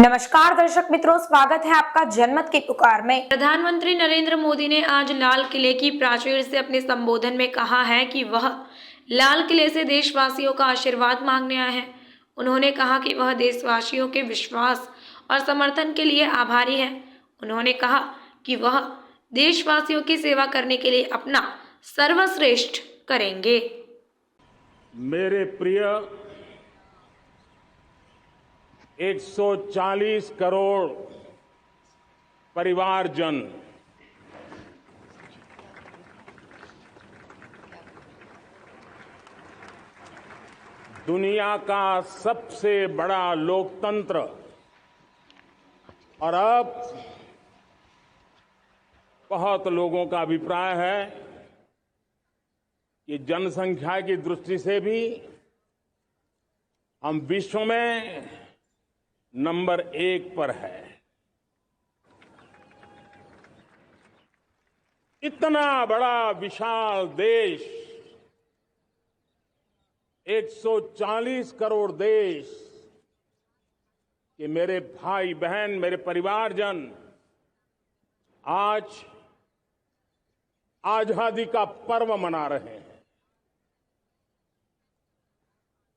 नमस्कार दर्शक मित्रों, स्वागत है आपका जनमत की पुकार में। प्रधानमंत्री नरेंद्र मोदी ने आज लाल किले की प्राचीर से अपने संबोधन में कहा है कि वह लाल किले से देशवासियों का आशीर्वाद मांगने आए हैं। उन्होंने कहा कि वह देशवासियों के विश्वास और समर्थन के लिए आभारी है। उन्होंने कहा कि वह देशवासियों की सेवा करने के लिए अपना सर्वश्रेष्ठ करेंगे। मेरे प्रिय 140 करोड़ परिवारजन, दुनिया का सबसे बड़ा लोकतंत्र और अब बहुत लोगों का अभिप्राय है कि जनसंख्या की दृष्टि से भी हम विश्व में नंबर 1 पर है। इतना बड़ा विशाल देश, 140 करोड़ देश के मेरे भाई बहन, मेरे परिवारजन आज आजादी का पर्व मना रहे हैं।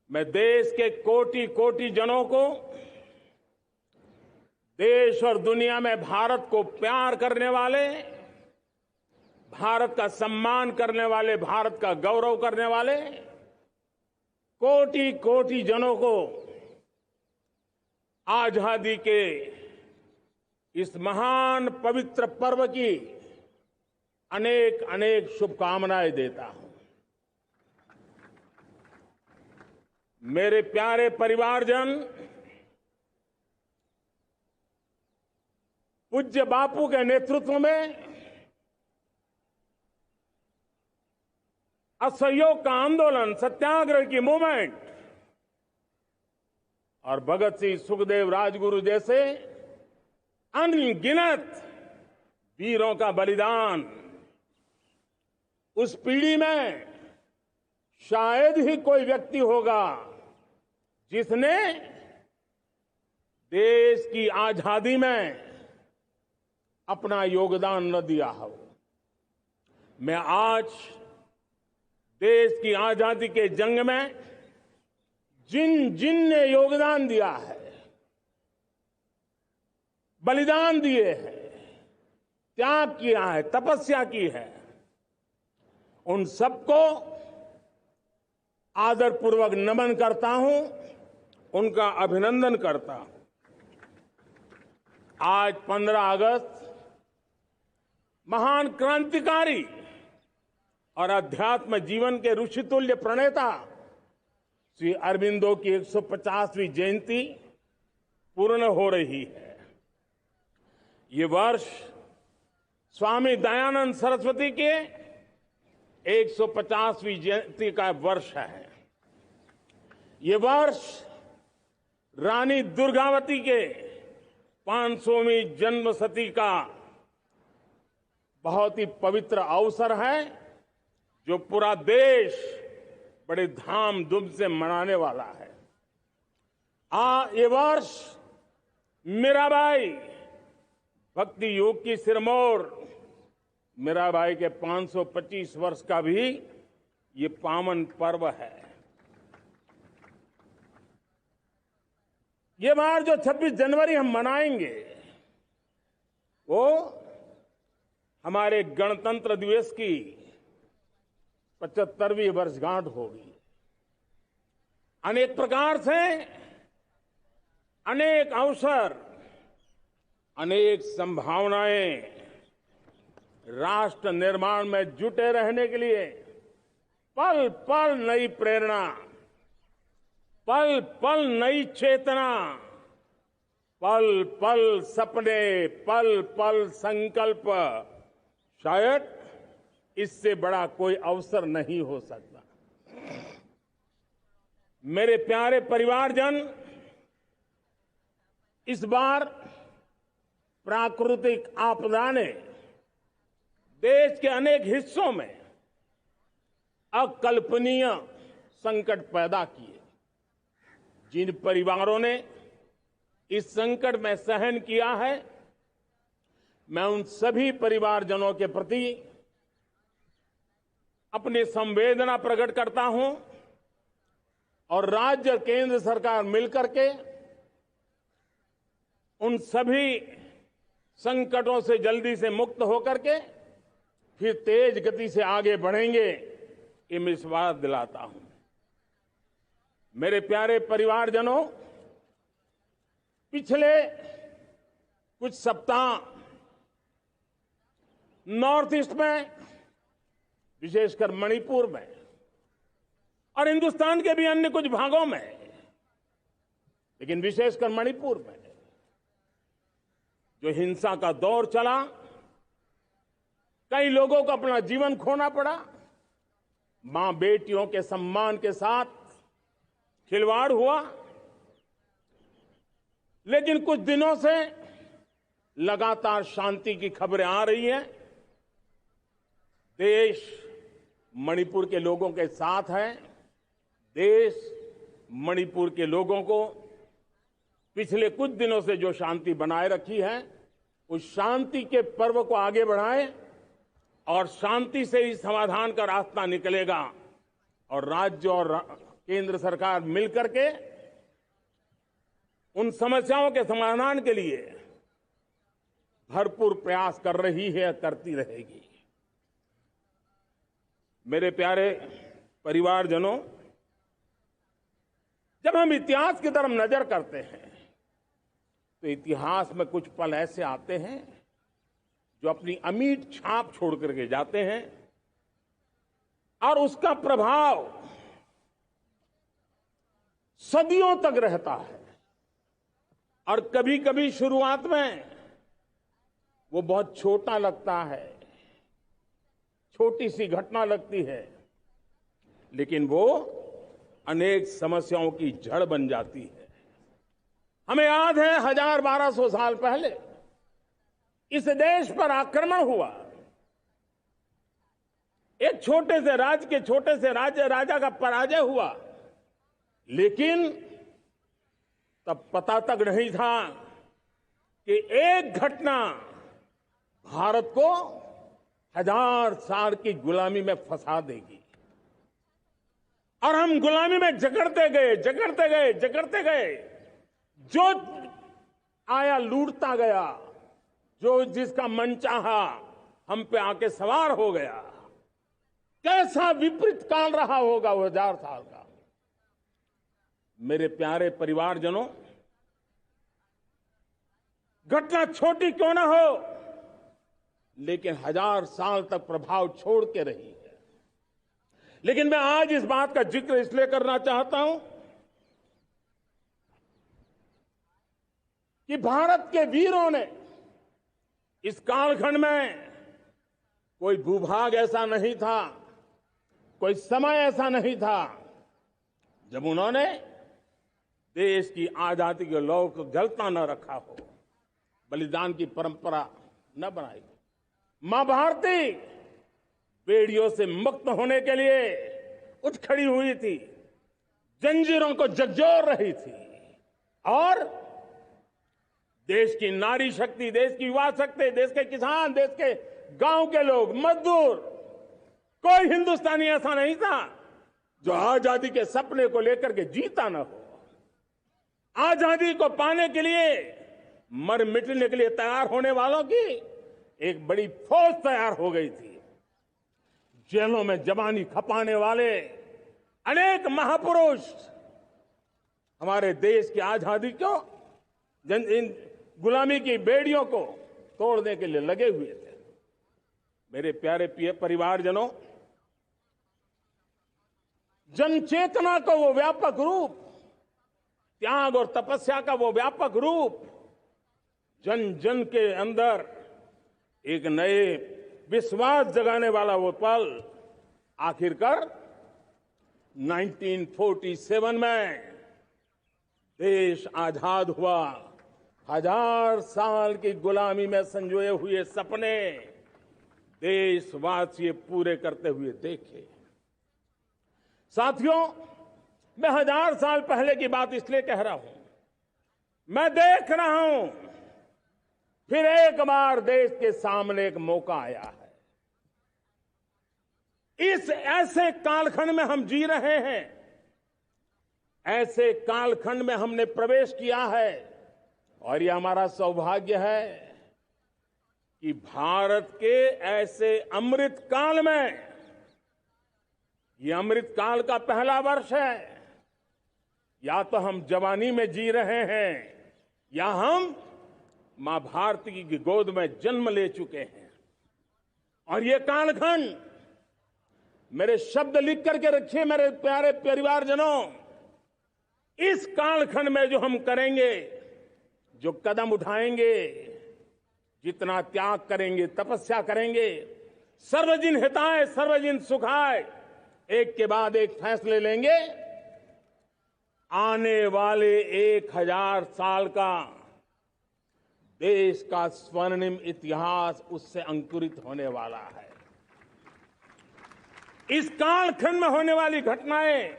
मैं देश के कोटि कोटि जनों को, देश और दुनिया में भारत को प्यार करने वाले, भारत का सम्मान करने वाले, भारत का गौरव करने वाले कोटि कोटि जनों को आजादी के इस महान पवित्र पर्व की अनेक अनेक शुभकामनाएं देता हूं। मेरे प्यारे परिवारजन, पूज्य बापू के नेतृत्व में असहयोग का आंदोलन, सत्याग्रह की मूवमेंट और भगत सिंह, सुखदेव, राजगुरु जैसे अनगिनत वीरों का बलिदान, उस पीढ़ी में शायद ही कोई व्यक्ति होगा जिसने देश की आजादी में अपना योगदान न दिया हो। मैं आज देश की आजादी के जंग में जिन जिन ने योगदान दिया है, बलिदान दिए हैं, त्याग किया है, तपस्या की है, उन सबको आदरपूर्वक नमन करता हूं, उनका अभिनंदन करता हूं। आज 15 अगस्त महान क्रांतिकारी और अध्यात्म जीवन के ऋषितुल्य प्रणेता श्री अरबिंदो की 150वीं जयंती पूर्ण हो रही है। ये वर्ष स्वामी दयानंद सरस्वती के 150वीं जयंती का वर्ष है। ये वर्ष रानी दुर्गावती के 500वीं जन्मशती का बहुत ही पवित्र अवसर है, जो पूरा देश बड़े धामधूम से मनाने वाला है। ये वर्ष मीराबाई, भक्ति योग की सिरमौर मीराबाई के 525 वर्ष का भी ये पावन पर्व है। ये बार जो 26 जनवरी हम मनाएंगे, वो हमारे गणतंत्र दिवस की 75वीं वर्षगांठ होगी। अनेक प्रकार से अनेक अवसर, अनेक संभावनाएं राष्ट्र निर्माण में जुटे रहने के लिए पल पल नई प्रेरणा, पल पल नई चेतना, पल पल सपने, पल पल संकल्प, शायद इससे बड़ा कोई अवसर नहीं हो सकता। मेरे प्यारे परिवारजन, इस बार प्राकृतिक आपदा ने देश के अनेक हिस्सों में अकल्पनीय संकट पैदा किए। जिन परिवारों ने इस संकट में सहन किया है, मैं उन सभी परिवारजनों के प्रति अपनी संवेदना प्रकट करता हूं और राज्य और केंद्र सरकार मिलकर के उन सभी संकटों से जल्दी से मुक्त होकर के फिर तेज गति से आगे बढ़ेंगे, ये मैं विश्वास दिलाता हूं। मेरे प्यारे परिवारजनों, पिछले कुछ सप्ताह नॉर्थ ईस्ट में, विशेषकर मणिपुर में और हिंदुस्तान के भी अन्य कुछ भागों में, लेकिन विशेषकर मणिपुर में जो हिंसा का दौर चला, कई लोगों को अपना जीवन खोना पड़ा, मां बेटियों के सम्मान के साथ खिलवाड़ हुआ। लेकिन कुछ दिनों से लगातार शांति की खबरें आ रही हैं। देश मणिपुर के लोगों के साथ है। देश मणिपुर के लोगों को पिछले कुछ दिनों से जो शांति बनाए रखी है, उस शांति के पर्व को आगे बढ़ाए और शांति से ही समाधान का रास्ता निकलेगा और राज्य और केंद्र सरकार मिलकर के उन समस्याओं के समाधान के लिए भरपूर प्रयास कर रही है, करती रहेगी। मेरे प्यारे परिवारजनों, जब हम इतिहास की तरफ नजर करते हैं तो इतिहास में कुछ पल ऐसे आते हैं जो अपनी अमिट छाप छोड़ करके जाते हैं और उसका प्रभाव सदियों तक रहता है। और कभी कभी शुरुआत में वो बहुत छोटा लगता है, छोटी सी घटना लगती है, लेकिन वो अनेक समस्याओं की जड़ बन जाती है। हमें याद है 1000-1200 साल पहले इस देश पर आक्रमण हुआ। एक छोटे से राज्य के छोटे से राजा का पराजय हुआ, लेकिन तब पता तक नहीं था कि एक घटना भारत को 1000 साल की गुलामी में फंसा देगी। और हम गुलामी में जकड़ते गए, जो आया लूटता गया, जो जिसका मन चाहा हम पे आके सवार हो गया। कैसा विपरीत काल रहा होगा वो 1000 साल का। मेरे प्यारे परिवारजनों, घटना छोटी क्यों ना हो, लेकिन 1000 साल तक प्रभाव छोड़ के रही है। लेकिन मैं आज इस बात का जिक्र इसलिए करना चाहता हूं कि भारत के वीरों ने इस कालखंड में कोई भूभाग ऐसा नहीं था, कोई समय ऐसा नहीं था जब उन्होंने देश की आजादी के लौ को जलता न रखा हो, बलिदान की परंपरा न बनाई। मां भारती बेड़ियों से मुक्त होने के लिए उठ खड़ी हुई थी, जंजीरों को झकझोर रही थी और देश की नारी शक्ति, देश की युवा शक्ति, देश के किसान, देश के गांव के लोग, मजदूर, कोई हिंदुस्तानी ऐसा नहीं था जो आजादी के सपने को लेकर के जीता न हो। आजादी को पाने के लिए मर मिटने के लिए तैयार होने वालों की एक बड़ी फौज तैयार हो गई थी। जेलों में जवानी खपाने वाले अनेक महापुरुष हमारे देश की आजादी को, इन गुलामी की बेड़ियों को तोड़ने के लिए लगे हुए थे। मेरे प्यारे परिवारजनों, जनचेतना का वो व्यापक रूप, त्याग और तपस्या का वो व्यापक रूप, जन जन के अंदर एक नए विश्वास जगाने वाला वो पल आखिरकार 1947 में देश आजाद हुआ। 1000 साल की गुलामी में संजोए हुए सपने देशवासी पूरे करते हुए देखे। साथियों, मैं 1000 साल पहले की बात इसलिए कह रहा हूं मैं देख रहा हूं फिर एक बार देश के सामने एक मौका आया है। इस ऐसे कालखंड में हम जी रहे हैं, ऐसे कालखंड में हमने प्रवेश किया है और यह हमारा सौभाग्य है कि भारत के ऐसे अमृत काल में, यह अमृत काल का पहला वर्ष है। या तो हम जवानी में जी रहे हैं या हम मां भारती की गोद में जन्म ले चुके हैं। और ये कालखंड, मेरे शब्द लिख करके रखिए मेरे प्यारे परिवारजनों, इस कालखंड में जो हम करेंगे, जो कदम उठाएंगे, जितना त्याग करेंगे, तपस्या करेंगे, सर्वजन हिताय सर्वजन सुखाय, एक के बाद एक फैसले लेंगे, आने वाले 1000 साल का देश का स्वर्णिम इतिहास उससे अंकुरित होने वाला है। इस कालखंड में होने वाली घटनाएं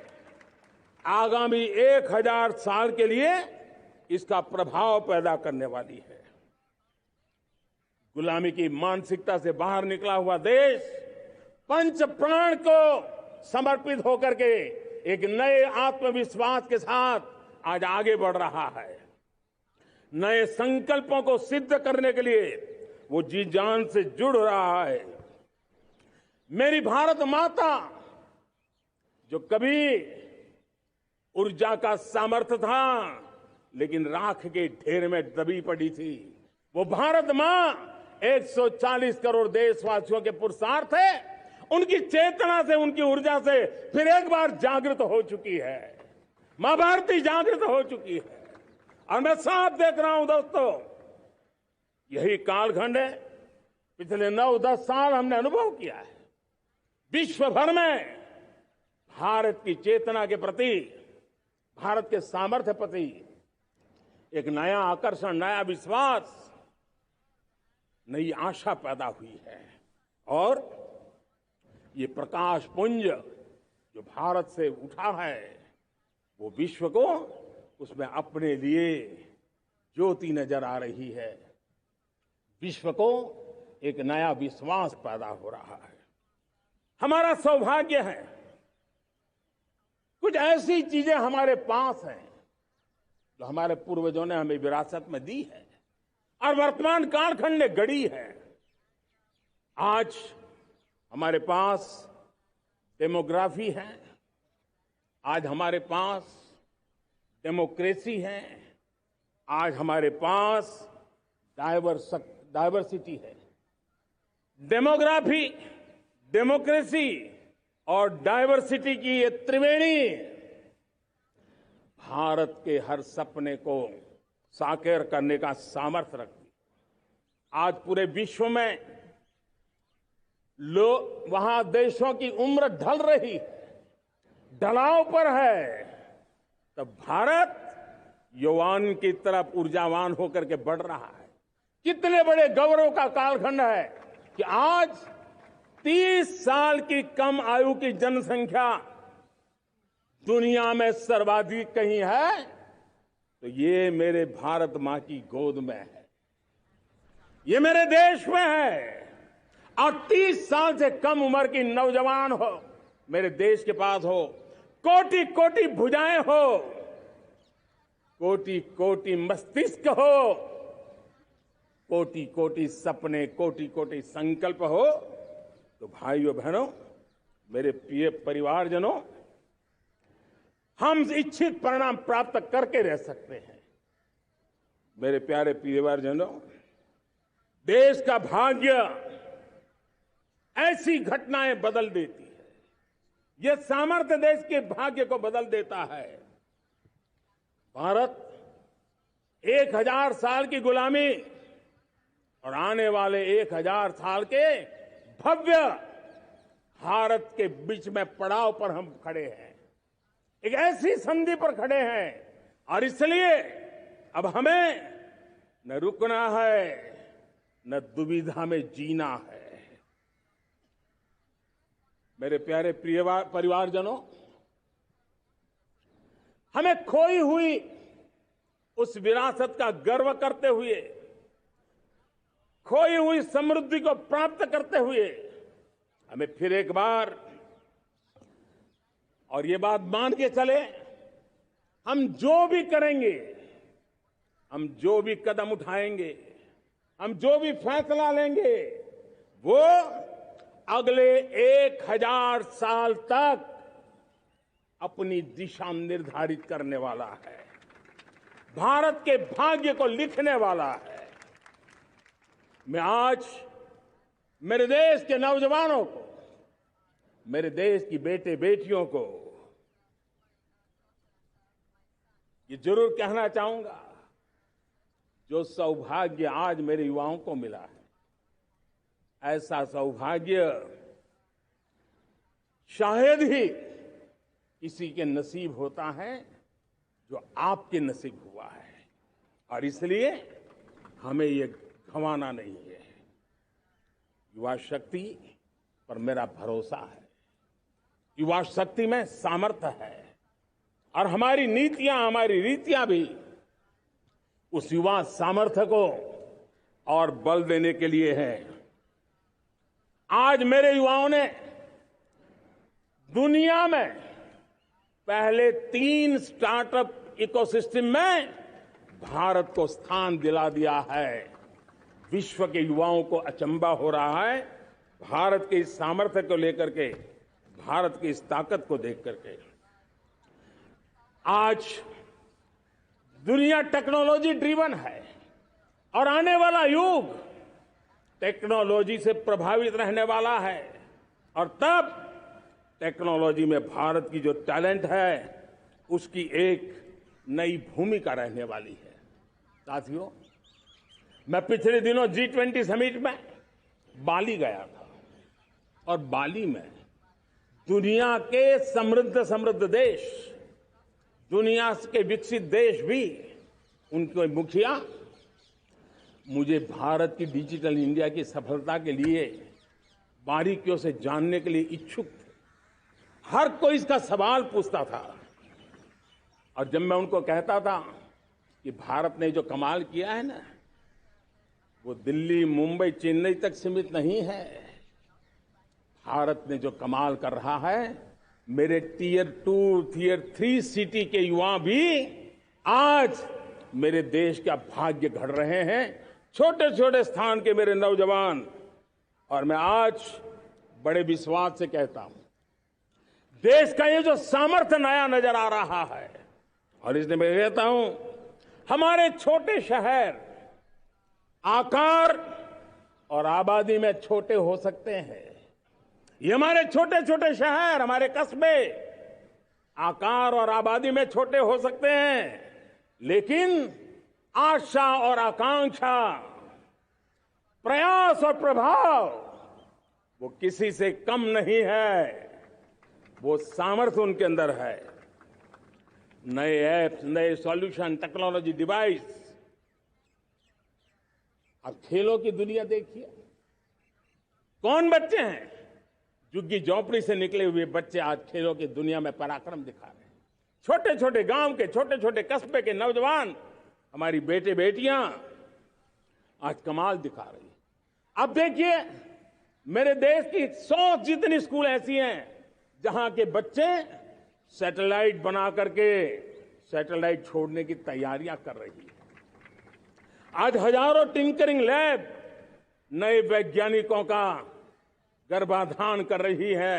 आगामी 1000 साल के लिए इसका प्रभाव पैदा करने वाली है। गुलामी की मानसिकता से बाहर निकला हुआ देश पंच प्राण को समर्पित होकर के एक नए आत्मविश्वास के साथ आज आगे बढ़ रहा है। नए संकल्पों को सिद्ध करने के लिए वो जी जान से जुड़ रहा है। मेरी भारत माता, जो कभी ऊर्जा का सामर्थ्य था लेकिन राख के ढेर में दबी पड़ी थी, वो भारत मां 140 करोड़ देशवासियों के पुरुषार्थ है, उनकी चेतना से, उनकी ऊर्जा से फिर एक बार जागृत हो चुकी है। मां भारती जागृत हो चुकी है और मैं साफ देख रहा हूं दोस्तों, यही कालखंड है। पिछले 9-10 साल हमने अनुभव किया है, विश्व भर में भारत की चेतना के प्रति, भारत के सामर्थ्य प्रति एक नया आकर्षण, नया विश्वास, नई आशा पैदा हुई है। और ये प्रकाश पुंज जो भारत से उठा है, वो विश्व को उसमें अपने लिए ज्योति नजर आ रही है। विश्व को एक नया विश्वास पैदा हो रहा है। हमारा सौभाग्य है, कुछ ऐसी चीजें हमारे पास हैं जो हमारे पूर्वजों ने हमें विरासत में दी है और वर्तमान कालखंड ने गढ़ी है। आज हमारे पास डेमोग्राफी है, आज हमारे पास डेमोक्रेसी है, आज हमारे पास डायवर्सिटी है। डेमोग्राफी, डेमोक्रेसी और डायवर्सिटी की ये त्रिवेणी भारत के हर सपने को साकार करने का सामर्थ्य रखती। आज पूरे विश्व में वहां देशों की उम्र ढल रही है, ढलाव पर है, तब भारत यौवन की तरफ ऊर्जावान होकर के बढ़ रहा है। कितने बड़े गौरव का कालखंड है कि आज 30 साल की कम आयु की जनसंख्या दुनिया में सर्वाधिक कहीं है तो ये मेरे भारत मां की गोद में है, ये मेरे देश में है। और 30 साल से कम उम्र की नौजवान हो मेरे देश के पास हो, कोटि कोटि भुजाएं हो, कोटि कोटि मस्तिष्क हो, कोटि कोटि सपने, कोटि कोटि संकल्प हो, तो भाइयों बहनों, मेरे प्रिय परिवारजनों, हम इच्छित परिणाम प्राप्त करके रह सकते हैं। मेरे प्यारे परिवारजनों, देश का भाग्य ऐसी घटनाएं बदल देती है, यह सामर्थ्य देश के भाग्य को बदल देता है। भारत 1000 साल की गुलामी और आने वाले 1000 साल के भव्य भारत के बीच में पड़ाव पर हम खड़े हैं, एक ऐसी संधि पर खड़े हैं और इसलिए अब हमें न रुकना है न दुविधा में जीना है। मेरे प्यारे परिवारजनों, हमें खोई हुई उस विरासत का गर्व करते हुए, खोई हुई समृद्धि को प्राप्त करते हुए हमें फिर एक बार, और ये बात मान के चले, हम जो भी करेंगे, हम जो भी कदम उठाएंगे, हम जो भी फैसला लेंगे, वो अगले 1000 साल तक अपनी दिशा निर्धारित करने वाला है, भारत के भाग्य को लिखने वाला है। मैं आज मेरे देश के नौजवानों को, मेरे देश की बेटे बेटियों को ये जरूर कहना चाहूंगा, जो सौभाग्य आज मेरे युवाओं को मिला है, ऐसा सौभाग्य शायद ही किसी के नसीब होता है जो आपके नसीब हुआ है, और इसलिए हमें ये गंवाना नहीं है। युवा शक्ति पर मेरा भरोसा है, युवा शक्ति में सामर्थ्य है, और हमारी नीतियां, हमारी रीतियां भी उस युवा सामर्थ्य को और बल देने के लिए है। आज मेरे युवाओं ने दुनिया में पहले 3 स्टार्टअप इकोसिस्टम में भारत को स्थान दिला दिया है। विश्व के युवाओं को अचंभा हो रहा है भारत के इस सामर्थ्य को लेकर के, भारत की इस ताकत को देख करके। आज दुनिया टेक्नोलॉजी ड्रिवन है, और आने वाला युग टेक्नोलॉजी से प्रभावित रहने वाला है, और तब टेक्नोलॉजी में भारत की जो टैलेंट है उसकी एक नई भूमिका रहने वाली है। साथियों, मैं पिछले दिनों G20 समिट में बाली गया था, और बाली में दुनिया के समृद्ध देश, दुनिया के विकसित देश भी, उनके मुखिया मुझे भारत की डिजिटल इंडिया की सफलता के लिए बारीकियों से जानने के लिए इच्छुक थे। हर कोई इसका सवाल पूछता था, और जब मैं उनको कहता था कि भारत ने जो कमाल किया है ना, वो दिल्ली, मुंबई, चेन्नई तक सीमित नहीं है। भारत ने जो कमाल कर रहा है, मेरे टियर 2, टियर 3 सिटी के युवा भी आज मेरे देश का भाग्य गढ़ रहे हैं, छोटे छोटे स्थान के मेरे नौजवान। और मैं आज बड़े विश्वास से कहता हूं, देश का ये जो सामर्थ्य नया नजर आ रहा है, और इसलिए मैं कहता हूं, हमारे छोटे शहर आकार और आबादी में छोटे हो सकते हैं। ये हमारे छोटे छोटे शहर, हमारे कस्बे आकार और आबादी में छोटे हो सकते हैं, लेकिन आशा और आकांक्षा, प्रयास और प्रभाव वो किसी से कम नहीं है। वो सामर्थ्य उनके अंदर है। नए ऐप्स, नए सॉल्यूशन, टेक्नोलॉजी डिवाइस। अब खेलों की दुनिया देखिए, कौन बच्चे हैं? झुग्गी झोंपड़ी से निकले हुए बच्चे आज खेलों की दुनिया में पराक्रम दिखा रहे हैं। छोटे छोटे गांव के, छोटे छोटे कस्बे के नौजवान, हमारी बेटे बेटियां आज कमाल दिखा रही हैं। अब देखिए, मेरे देश की 100 जितनी स्कूल ऐसी हैं जहां के बच्चे सैटेलाइट बना करके सैटेलाइट छोड़ने की तैयारियां कर रही है। आज हजारों टिंकरिंग लैब नए वैज्ञानिकों का गर्भाधान कर रही है।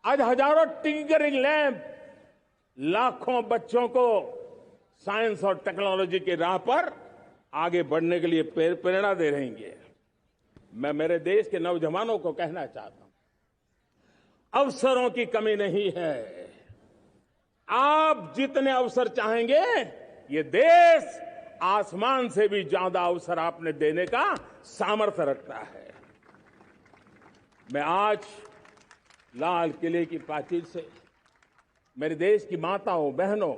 आज हजारों टिंकरिंग लैब लाखों बच्चों को साइंस और टेक्नोलॉजी के राह पर आगे बढ़ने के लिए प्रेरणा दे रही है। मैं मेरे देश के नौजवानों को कहना चाहता हूं, अवसरों की कमी नहीं है। आप जितने अवसर चाहेंगे, ये देश आसमान से भी ज्यादा अवसर आपने देने का सामर्थ्य रखता है। मैं आज लाल किले की प्राचीर से मेरे देश की माताओं, बहनों,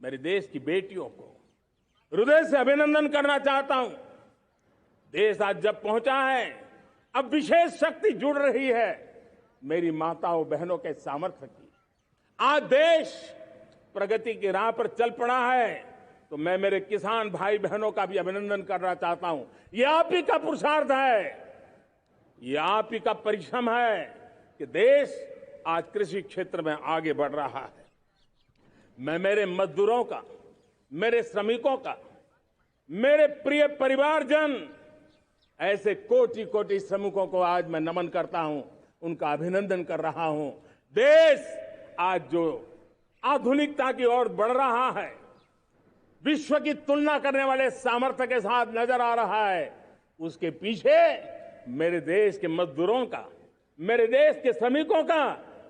मेरे देश की बेटियों को हृदय से अभिनंदन करना चाहता हूं। देश आज जब पहुंचा है, अब विशेष शक्ति जुड़ रही है मेरी माताओं बहनों के सामर्थ्य की। आज देश प्रगति की राह पर चल पड़ा है। तो मैं मेरे किसान भाई बहनों का भी अभिनंदन करना चाहता हूं। ये आप ही का पुरुषार्थ है, ये आप ही का परिश्रम है कि देश आज कृषि क्षेत्र में आगे बढ़ रहा है। मैं मेरे मजदूरों का, मेरे श्रमिकों का, मेरे प्रिय परिवारजन, ऐसे कोटि कोटि श्रमिकों को आज मैं नमन करता हूं, उनका अभिनंदन कर रहा हूं। देश आज जो आधुनिकता की ओर बढ़ रहा है, विश्व की तुलना करने वाले सामर्थ्य के साथ नजर आ रहा है, उसके पीछे मेरे देश के मजदूरों का, मेरे देश के श्रमिकों का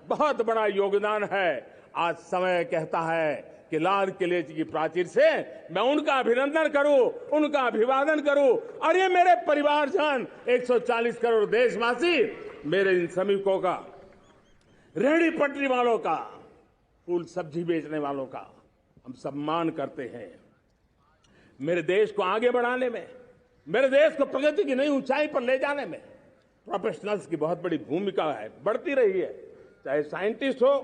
बहुत बड़ा योगदान है। आज समय कहता है कि लाल किले की प्राचीर से मैं उनका अभिनंदन करूं, उनका अभिवादन करूं। और ये मेरे परिवारजन 140 करोड़ देशवासी, मेरे इन श्रमिकों का, रेहड़ी पटरी वालों का, फूल सब्जी बेचने वालों का हम सम्मान करते हैं। मेरे देश को आगे बढ़ाने में, मेरे देश को प्रगति की नई ऊंचाई पर ले जाने में प्रोफेशनल्स की बहुत बड़ी भूमिका है, बढ़ती रही है। चाहे साइंटिस्ट हो,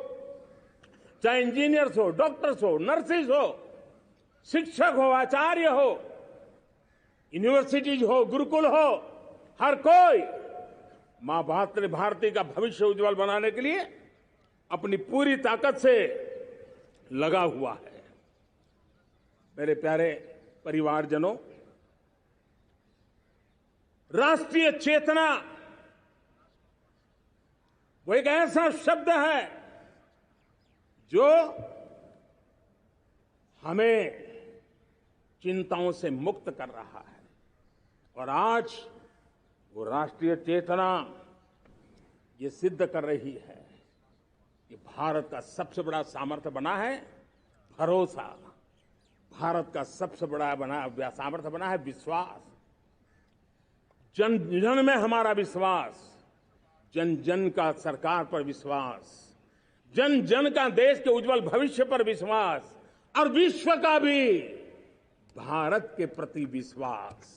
चाहे इंजीनियर्स हो, डॉक्टर्स हो, नर्सेज हो, शिक्षक हो, आचार्य हो, यूनिवर्सिटीज हो, गुरुकुल हो, हर कोई मां भारती का भविष्य उज्जवल बनाने के लिए अपनी पूरी ताकत से लगा हुआ है। मेरे प्यारे परिवारजनों, राष्ट्रीय चेतना वो एक ऐसा शब्द है जो हमें चिंताओं से मुक्त कर रहा है। और आज वो राष्ट्रीय चेतना ये सिद्ध कर रही है कि भारत का सबसे बड़ा सामर्थ्य बना है भरोसा, भारत का सबसे बड़ा सामर्थ्य बना है विश्वास। जन जन में हमारा विश्वास, जन जन का सरकार पर विश्वास, जन जन का देश के उज्जवल भविष्य पर विश्वास, और विश्व का भी भारत के प्रति विश्वास।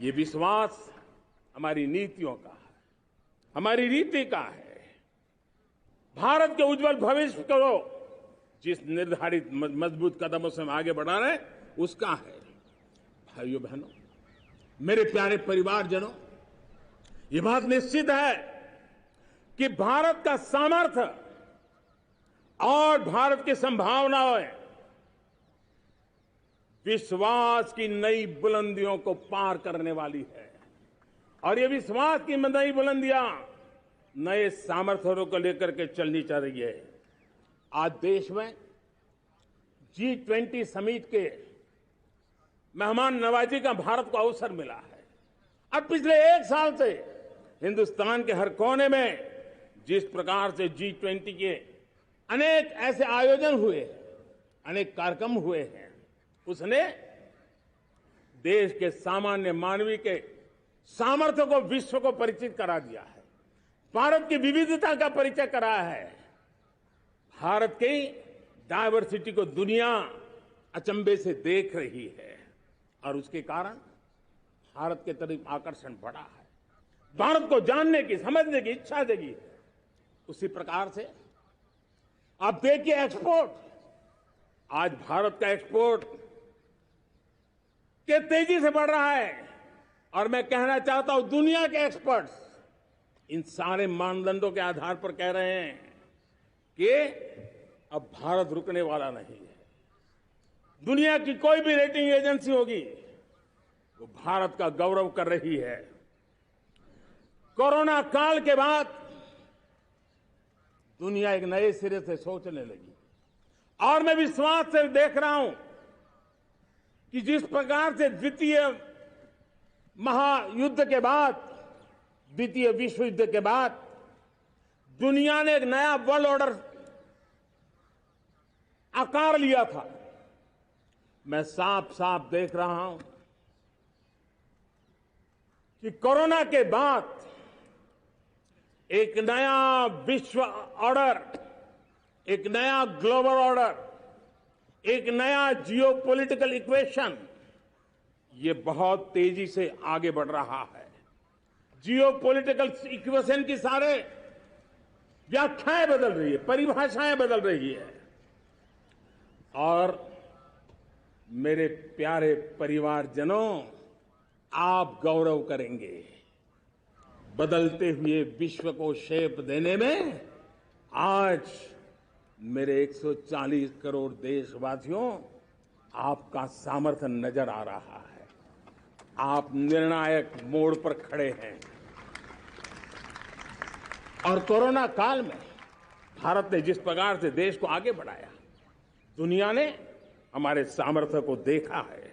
ये विश्वास हमारी नीतियों का है, हमारी रीति का है। भारत के उज्जवल भविष्य को जिस निर्धारित मजबूत कदमों से हम आगे बढ़ा रहे हैं, उसका है। भाइयों बहनों, मेरे प्यारे परिवारजनों, ये बात निश्चित है कि भारत का सामर्थ्य और भारत की संभावनाएं विश्वास की नई बुलंदियों को पार करने वाली है। और ये विश्वास की नई बुलंदियां नए सामर्थ्यों को लेकर के चलनी चाह रही है। आज देश में G20 समिट के मेहमान नवाजी का भारत को अवसर मिला है। अब पिछले एक साल से हिंदुस्तान के हर कोने में जिस प्रकार से G20 के अनेक ऐसे आयोजन हुए, अनेक कार्यक्रम हुए हैं, उसने देश के सामान्य मानवी के सामर्थ्य को विश्व को परिचित करा दिया है, भारत की विविधता का परिचय कराया है, भारत की डायवर्सिटी को दुनिया अचंभे से देख रही है। और उसके कारण भारत के तरफ आकर्षण बढ़ा है, भारत को जानने की, समझने की इच्छा जगी। उसी प्रकार से आप देखिए एक्सपोर्ट, आज भारत का एक्सपोर्ट के तेजी से बढ़ रहा है। और मैं कहना चाहता हूं, दुनिया के एक्सपर्ट्स इन सारे मानदंडों के आधार पर कह रहे हैं कि अब भारत रुकने वाला नहीं है। दुनिया की कोई भी रेटिंग एजेंसी होगी, वो भारत का गौरव कर रही है। कोरोना काल के बाद दुनिया एक नए सिरे से सोचने लगी। और मैं विश्वास से देख रहा हूं कि जिस प्रकार से द्वितीय महायुद्ध के बाद, द्वितीय विश्व युद्ध के बाद दुनिया ने एक नया वर्ल्ड ऑर्डर आकार लिया था, मैं साफ साफ देख रहा हूं कि कोरोना के बाद एक नया विश्व ऑर्डर, एक नया ग्लोबल ऑर्डर, एक नया जियोपॉलिटिकल इक्वेशन, ये बहुत तेजी से आगे बढ़ रहा है। जियोपॉलिटिकल इक्वेशन की सारे व्याख्याएं बदल रही है, परिभाषाएं बदल रही है। और मेरे प्यारे परिवारजनों, आप गौरव करेंगे। बदलते हुए विश्व को शेप देने में आज मेरे 140 करोड़ देशवासियों आपका सामर्थ्य नजर आ रहा है। आप निर्णायक मोड़ पर खड़े हैं और कोरोना काल में भारत ने जिस प्रकार से देश को आगे बढ़ाया, दुनिया ने हमारे सामर्थ्य को देखा है।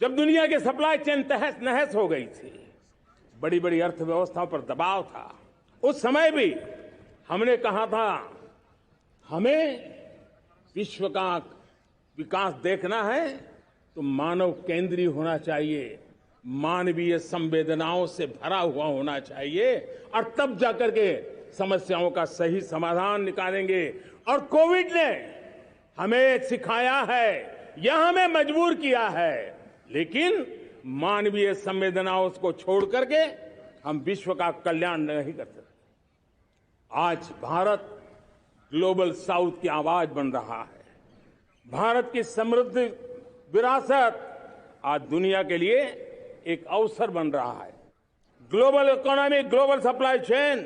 जब दुनिया के सप्लाई चेन तहस नहस हो गई थी, बड़ी बड़ी अर्थव्यवस्थाओं पर दबाव था, उस समय भी हमने कहा था हमें विश्व का विकास देखना है तो मानव केंद्रीय होना चाहिए, मानवीय संवेदनाओं से भरा हुआ होना चाहिए और तब जाकर के समस्याओं का सही समाधान निकालेंगे। और कोविड ने हमें सिखाया है या हमें मजबूर किया है, लेकिन मानवीय संवेदनाओं को छोड़ करके हम विश्व का कल्याण नहीं कर सकते। आज भारत ग्लोबल साउथ की आवाज बन रहा है। भारत की समृद्ध विरासत आज दुनिया के लिए एक अवसर बन रहा है। Global economy, global supply chain,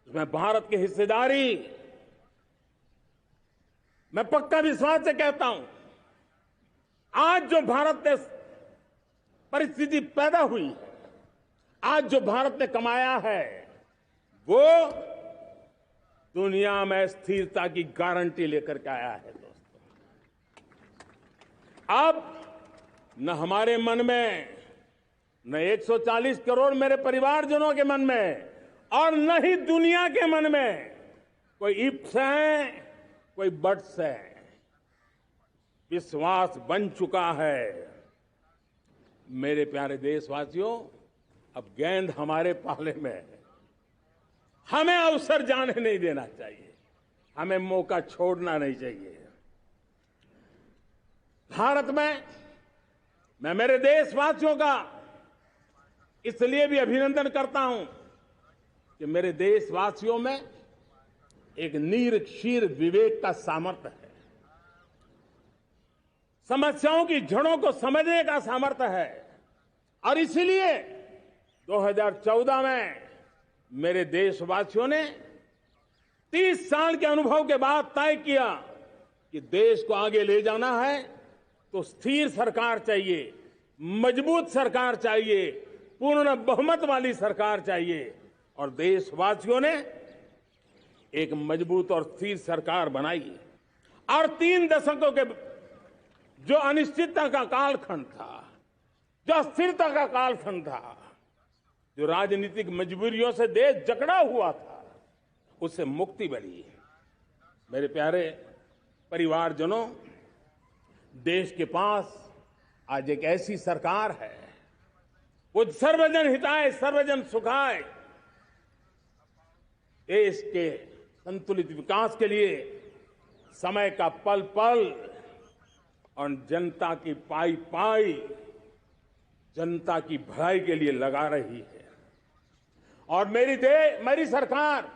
इसमें भारत की हिस्सेदारी, मैं पक्का विश्वास से कहता हूं, आज जो भारत ने परिस्थिति पैदा हुई है, आज जो भारत ने कमाया है, वो दुनिया में स्थिरता की गारंटी लेकर के आया है। दोस्तों, अब न हमारे मन में, न 140 करोड़ मेरे परिवारजनों के मन में और न ही दुनिया के मन में कोई इफ्स है, कोई बट्स है। विश्वास बन चुका है। मेरे प्यारे देशवासियों, अब गेंद हमारे पाले में है। हमें अवसर जाने नहीं देना चाहिए, हमें मौका छोड़ना नहीं चाहिए। भारत में मैं मेरे देशवासियों का इसलिए भी अभिनंदन करता हूं कि मेरे देशवासियों में एक नीर-क्षीर विवेक का सामर्थ्य है, समस्याओं की जड़ों को समझने का सामर्थ्य है। और इसीलिए 2014 में मेरे देशवासियों ने 30 साल के अनुभव के बाद तय किया कि देश को आगे ले जाना है तो स्थिर सरकार चाहिए, मजबूत सरकार चाहिए, पूर्ण बहुमत वाली सरकार चाहिए। और देशवासियों ने एक मजबूत और स्थिर सरकार बनाई। और 3 दशकों के जो अनिश्चितता का कालखंड था, जो अस्थिरता का कालखंड था, जो राजनीतिक मजबूरियों से देश जकड़ा हुआ था, उससे मुक्ति मिली। मेरे प्यारे परिवारजनों, देश के पास आज एक ऐसी सरकार है, वो सर्वजन हिताय सर्वजन सुखाय, देश के संतुलित विकास के लिए समय का पल पल और जनता की पाई पाई, जनता की भलाई के लिए लगा रही है। और मेरी सरकार,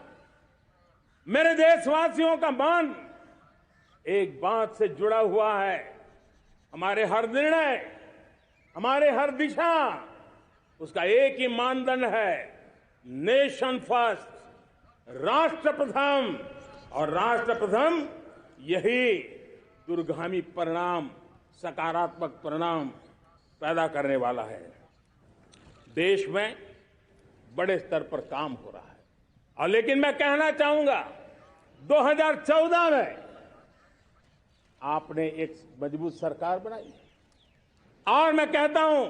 मेरे देशवासियों का मन एक बात से जुड़ा हुआ है। हमारे हर निर्णय, हमारे हर दिशा, उसका एक ही मानदंड है, नेशन फर्स्ट, राष्ट्र प्रथम। और राष्ट्र प्रथम यही दूरगामी परिणाम, सकारात्मक परिणाम पैदा करने वाला है। देश में बड़े स्तर पर काम हो रहा है। और लेकिन मैं कहना चाहूंगा, 2014 में आपने एक मजबूत सरकार बनाई, और मैं कहता हूं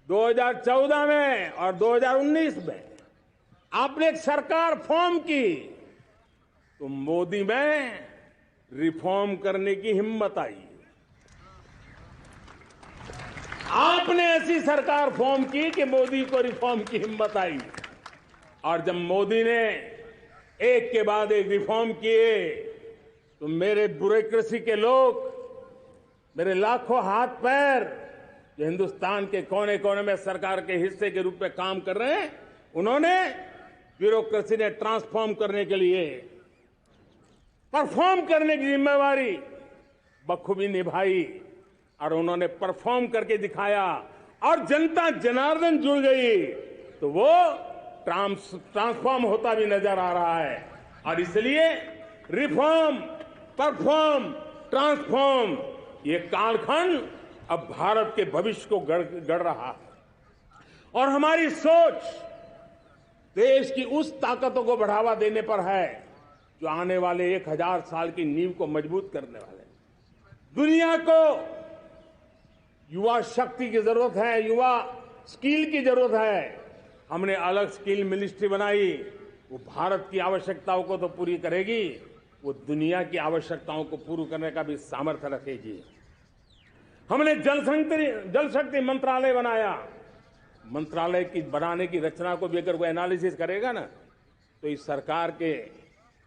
2014 में और 2019 में आपने एक सरकार फॉर्म की, तो मोदी में रिफॉर्म करने की हिम्मत आई। आपने ऐसी सरकार फॉर्म की कि मोदी को रिफॉर्म की हिम्मत आई। और जब मोदी ने एक के बाद एक रिफॉर्म किए, तो मेरे ब्यूरोक्रेसी के लोग, मेरे लाखों हाथ पैर जो हिंदुस्तान के कोने कोने में सरकार के हिस्से के रूप में काम कर रहे हैं, उन्होंने ब्यूरोक्रेसी ने ट्रांसफॉर्म करने के लिए परफॉर्म करने की जिम्मेवारी बखूबी निभाई और उन्होंने परफॉर्म करके दिखाया और जनता जनार्दन जुड़ गई तो वो ट्रांसफॉर्म होता भी नजर आ रहा है। और इसलिए रिफॉर्म, परफॉर्म, ट्रांसफॉर्म ये कालखंड अब भारत के भविष्य को गढ़ रहा है और हमारी सोच देश की उस ताकतों को बढ़ावा देने पर है जो आने वाले 1000 साल की नींव को मजबूत करने वाले। दुनिया को युवा शक्ति की जरूरत है, युवा स्किल की जरूरत है। हमने अलग स्किल मिनिस्ट्री बनाई, वो भारत की आवश्यकताओं को तो पूरी करेगी, वो दुनिया की आवश्यकताओं को पूरी करने का भी सामर्थ्य रखेगी। हमने जल शक्ति मंत्रालय बनाया। मंत्रालय की बनाने की रचना को भी अगर कोई एनालिसिस करेगा ना तो इस सरकार के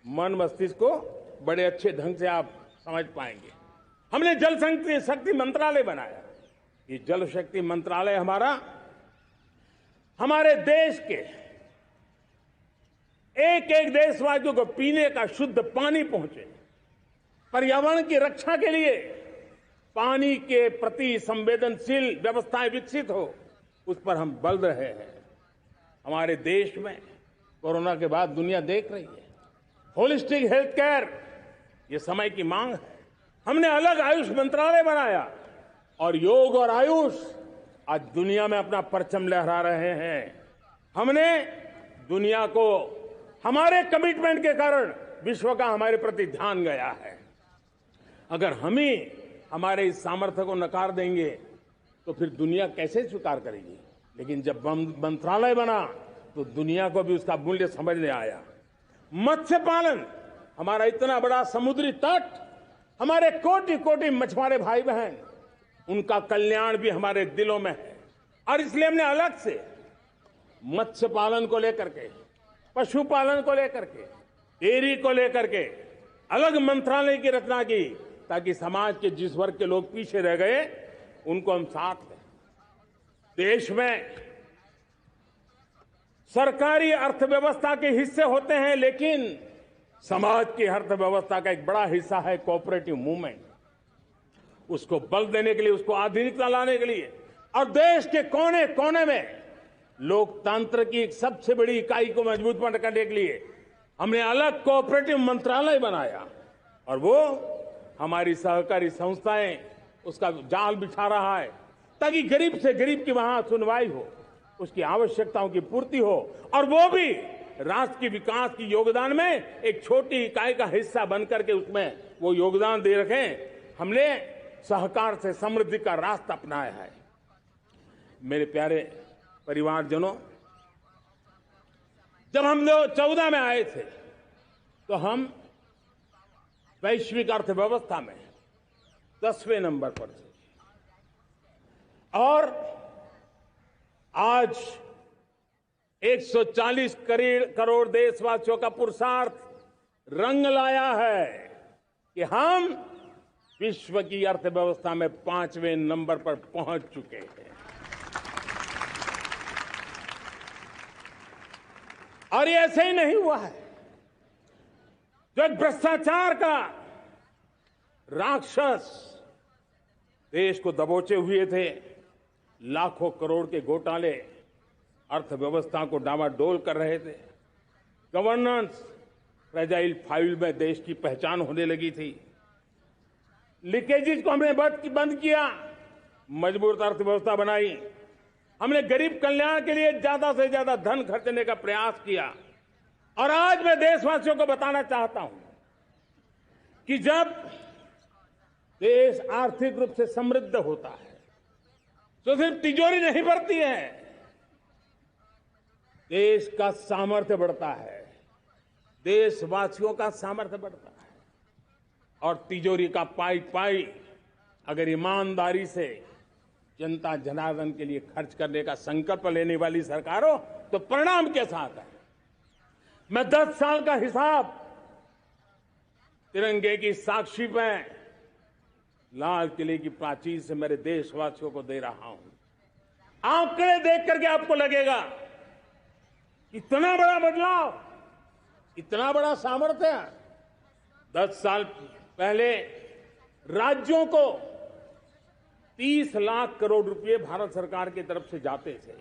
मन मस्तिष्क को बड़े अच्छे ढंग से आप समझ पाएंगे। हमने जल शक्ति मंत्रालय बनाया। ये जल शक्ति मंत्रालय हमारे देश के एक एक देशवासियों को पीने का शुद्ध पानी पहुंचे, पर्यावरण की रक्षा के लिए पानी के प्रति संवेदनशील व्यवस्थाएं विकसित हो, उस पर हम बल रहे हैं। हमारे देश में कोरोना के बाद दुनिया देख रही है होलिस्टिक हेल्थ केयर, ये समय की मांग है। हमने अलग आयुष मंत्रालय बनाया और योग और आयुष आज दुनिया में अपना परचम लहरा रहे हैं। हमने दुनिया को हमारे कमिटमेंट के कारण विश्व का हमारे प्रति ध्यान गया है। अगर हम ही हमारे इस सामर्थ्य को नकार देंगे तो फिर दुनिया कैसे स्वीकार करेगी। लेकिन जब मंत्रालय बना तो दुनिया को भी उसका मूल्य समझ में आया। मत्स्य पालन, हमारा इतना बड़ा समुद्री तट, हमारे कोटि कोटि मछुआरे भाई बहन, उनका कल्याण भी हमारे दिलों में है। और इसलिए हमने अलग से मत्स्य पालन को लेकर के, पशुपालन को लेकर के, डेयरी को लेकर के अलग मंत्रालय की रचना की, ताकि समाज के जिस वर्ग के लोग पीछे रह गए उनको हम साथ लें। देश में सरकारी अर्थव्यवस्था के हिस्से होते हैं, लेकिन समाज की अर्थव्यवस्था का एक बड़ा हिस्सा है कोऑपरेटिव मूवमेंट। उसको बल देने के लिए, उसको आधुनिकता लाने के लिए और देश के कोने कोने में लोकतंत्र की एक सबसे बड़ी इकाई को मजबूत करने के लिए हमने अलग कोऑपरेटिव मंत्रालय बनाया और वो हमारी सहकारी संस्थाएं उसका जाल बिछा रहा है, ताकि गरीब से गरीब की वहां सुनवाई हो, उसकी आवश्यकताओं की पूर्ति हो और वो भी राष्ट्र के विकास की योगदान में एक छोटी इकाई का हिस्सा बनकर के उसमें वो योगदान दे रखें। हमने सहकार से समृद्धि का रास्ता अपनाया है। मेरे प्यारे परिवारजनों, जब हम लोग 14 में आए थे तो हम वैश्विक अर्थव्यवस्था में 10वें नंबर पर थे और आज 140 करोड़ देशवासियों का पुरुषार्थ रंग लाया है कि हम विश्व की अर्थव्यवस्था में 5वें नंबर पर पहुंच चुके हैं। और ये ऐसे ही नहीं हुआ है। जो एक भ्रष्टाचार का राक्षस देश को दबोचे हुए थे, लाखों करोड़ के घोटाले अर्थव्यवस्था को डामाडोल कर रहे थे, गवर्नेंस फ्रेजाइल फाइल में देश की पहचान होने लगी थी, लीकेजेस को हमने बंद किया, मजबूत अर्थव्यवस्था बनाई, हमने गरीब कल्याण के लिए ज्यादा से ज्यादा धन खर्चने का प्रयास किया। और आज मैं देशवासियों को बताना चाहता हूं कि जब देश आर्थिक रूप से समृद्ध होता है तो सिर्फ तिजोरी नहीं बढ़ती है, देश का सामर्थ्य बढ़ता है, देशवासियों का सामर्थ्य बढ़ता है। और तिजोरी का पाई पाई अगर ईमानदारी से जनता जनार्दन के लिए खर्च करने का संकल्प लेने वाली सरकार हो तो परिणाम के साथ है। मैं 10 साल का हिसाब तिरंगे की साक्षी में लाल किले की प्राचीर से मेरे देशवासियों को दे रहा हूं। आंकड़े देख करके आपको लगेगा इतना बड़ा बदलाव, इतना बड़ा सामर्थ्य 10 साल पहले राज्यों को 30 लाख करोड़ रुपए भारत सरकार की तरफ से जाते थे।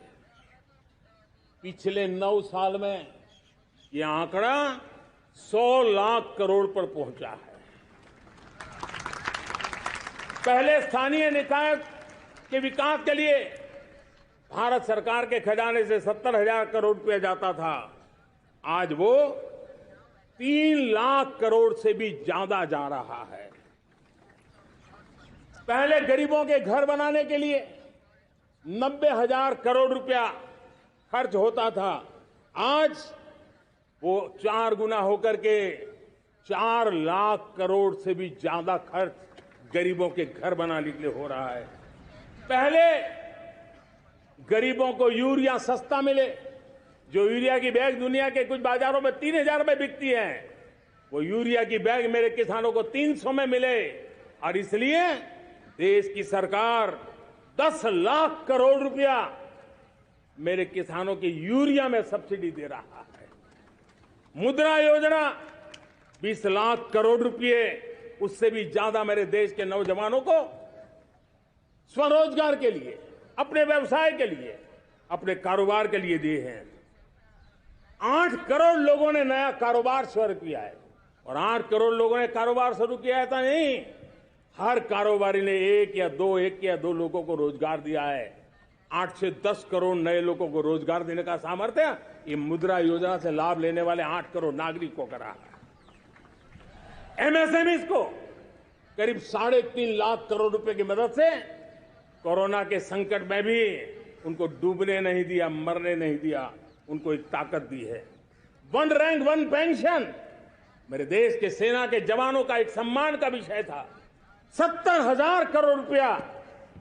पिछले 9 साल में यह आंकड़ा 100 लाख करोड़ पर पहुंचा है। पहले स्थानीय निकाय के विकास के लिए भारत सरकार के खजाने से 70,000 करोड़ रुपया जाता था। आज वो 3 लाख करोड़ से भी ज्यादा जा रहा है। पहले गरीबों के घर बनाने के लिए 90,000 करोड़ रुपया खर्च होता था। आज वो 4 गुना होकर के 4 लाख करोड़ से भी ज्यादा खर्च गरीबों के घर बनाने के लिए हो रहा है। पहले गरीबों को यूरिया सस्ता मिले, जो यूरिया की बैग दुनिया के कुछ बाजारों में 3,000 में बिकती है, वो यूरिया की बैग मेरे किसानों को 300 में मिले। और इसलिए देश की सरकार 10 लाख करोड़ रुपया मेरे किसानों की यूरिया में सब्सिडी दे रहा है। मुद्रा योजना 20 लाख करोड़ रुपए, उससे भी ज्यादा मेरे देश के नौजवानों को स्वरोजगार के लिए, अपने व्यवसाय के लिए, अपने कारोबार के लिए दिए हैं। 8 करोड़ लोगों ने नया कारोबार शुरू किया है। और 8 करोड़ लोगों ने कारोबार शुरू किया है, ऐसा नहीं, हर कारोबारी ने एक या दो लोगों को रोजगार दिया है। 8 से 10 करोड़ नए लोगों को रोजगार देने का सामर्थ्य ये मुद्रा योजना से लाभ लेने वाले 8 करोड़ नागरिक को करा है। एमएसएमईज को करीब 3.5 लाख करोड़ रुपए की मदद से कोरोना के संकट में भी उनको डूबने नहीं दिया, मरने नहीं दिया, उनको एक ताकत दी है। 1 रैंक 1 पेंशन मेरे देश के सेना के जवानों का एक सम्मान का विषय था। 70,000 करोड़ रुपया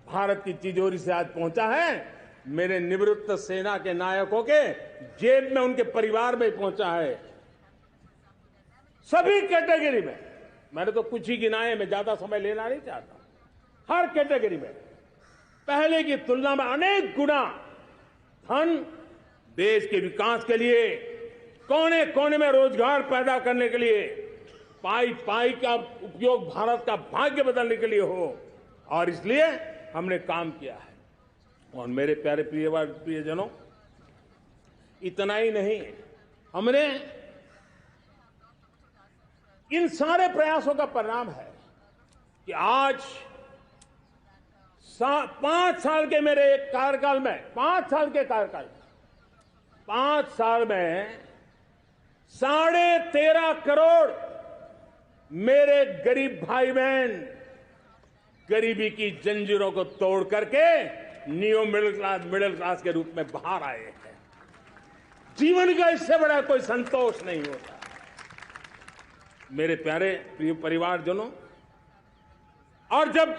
भारत की तिजोरी से आज पहुंचा है, मेरे निवृत्त सेना के नायकों के जेब में, उनके परिवार में पहुंचा है। सभी कैटेगरी में, मैंने तो कुछ ही गिनाए, मैं ज्यादा समय लेना नहीं चाहता। हर कैटेगरी में पहले की तुलना में अनेक गुना धन देश के विकास के लिए, कोने कोने में रोजगार पैदा करने के लिए, पाई पाई का उपयोग भारत का भाग्य बदलने के लिए हो, और इसलिए हमने काम किया है। और मेरे प्यारे प्रियजनों, इतना ही नहीं, हमने इन सारे प्रयासों का परिणाम है कि आज 5 साल के मेरे एक कार्यकाल में, 5 साल के कार्यकाल में, 5 साल में 13.5 करोड़ मेरे गरीब भाई बहन गरीबी की जंजीरों को तोड़ करके नियो मिडिल क्लास के रूप में बाहर आए हैं। जीवन का इससे बड़ा कोई संतोष नहीं होता। मेरे प्यारे प्रिय परिवारजनों, और जब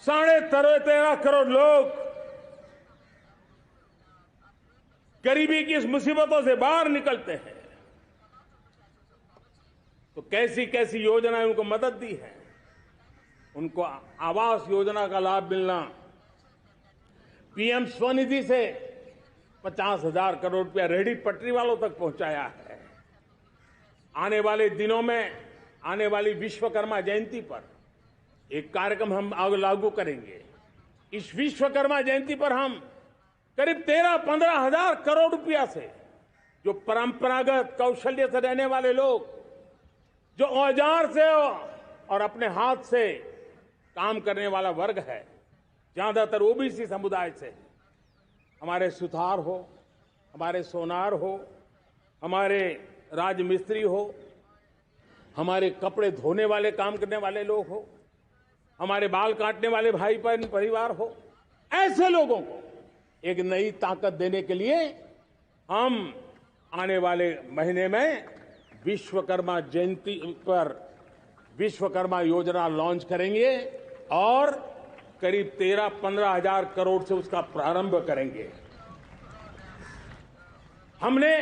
13.5 करोड़ लोग गरीबी की इस मुसीबतों से बाहर निकलते हैं, तो कैसी कैसी योजनाएं उनको मदद दी है। उनको आवास योजना का लाभ मिलना, पीएम स्वनिधि से 50,000 करोड़ रुपया रेहड़ी पटरी वालों तक पहुंचाया है। आने वाले दिनों में, आने वाली विश्वकर्मा जयंती पर एक कार्यक्रम हम लागू करेंगे। इस विश्वकर्मा जयंती पर हम करीब 13-15 हजार करोड़ रुपया से, जो परंपरागत कौशल्य से रहने वाले लोग, जो औजार से और अपने हाथ से काम करने वाला वर्ग है, ज्यादातर ओबीसी समुदाय से, हमारे सुथार हो, हमारे सोनार हो, हमारे राजमिस्त्री हो, हमारे कपड़े धोने वाले काम करने वाले लोग हो, हमारे बाल काटने वाले भाई बहन परिवार हो, ऐसे लोगों को एक नई ताकत देने के लिए हम आने वाले महीने में विश्वकर्मा जयंती पर विश्वकर्मा योजना लॉन्च करेंगे और करीब 13-15 हजार करोड़ से उसका प्रारंभ करेंगे। हमने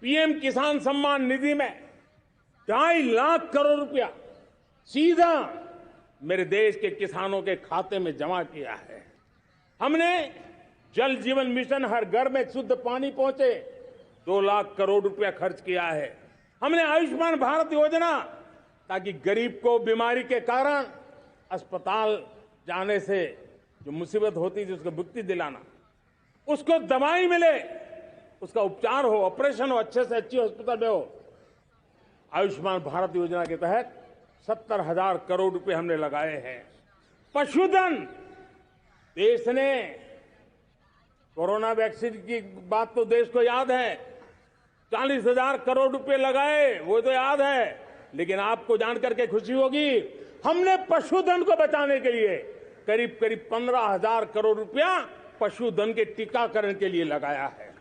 पीएम किसान सम्मान निधि में 2.5 लाख करोड़ रुपया सीधा मेरे देश के किसानों के खाते में जमा किया है। हमने जल जीवन मिशन, हर घर में शुद्ध पानी पहुंचे, 2 लाख करोड़ रुपया खर्च किया है। हमने आयुष्मान भारत योजना, ताकि गरीब को बीमारी के कारण अस्पताल जाने से जो मुसीबत होती थी उसको मुक्ति दिलाना, उसको दवाई मिले, उसका उपचार हो, ऑपरेशन हो, अच्छे से अच्छी हॉस्पिटल में हो। आयुष्मान भारत योजना के तहत 70,000 करोड़ रुपए हमने लगाए हैं। पशुधन, देश ने कोरोना वैक्सीन की बात तो देश को याद है, 40,000 करोड़ रुपए लगाए, वो तो याद है। लेकिन आपको जानकर के खुशी होगी, हमने पशुधन को बचाने के लिए करीब करीब 15,000 करोड़ रुपया पशुधन के टीकाकरण के लिए लगाया है।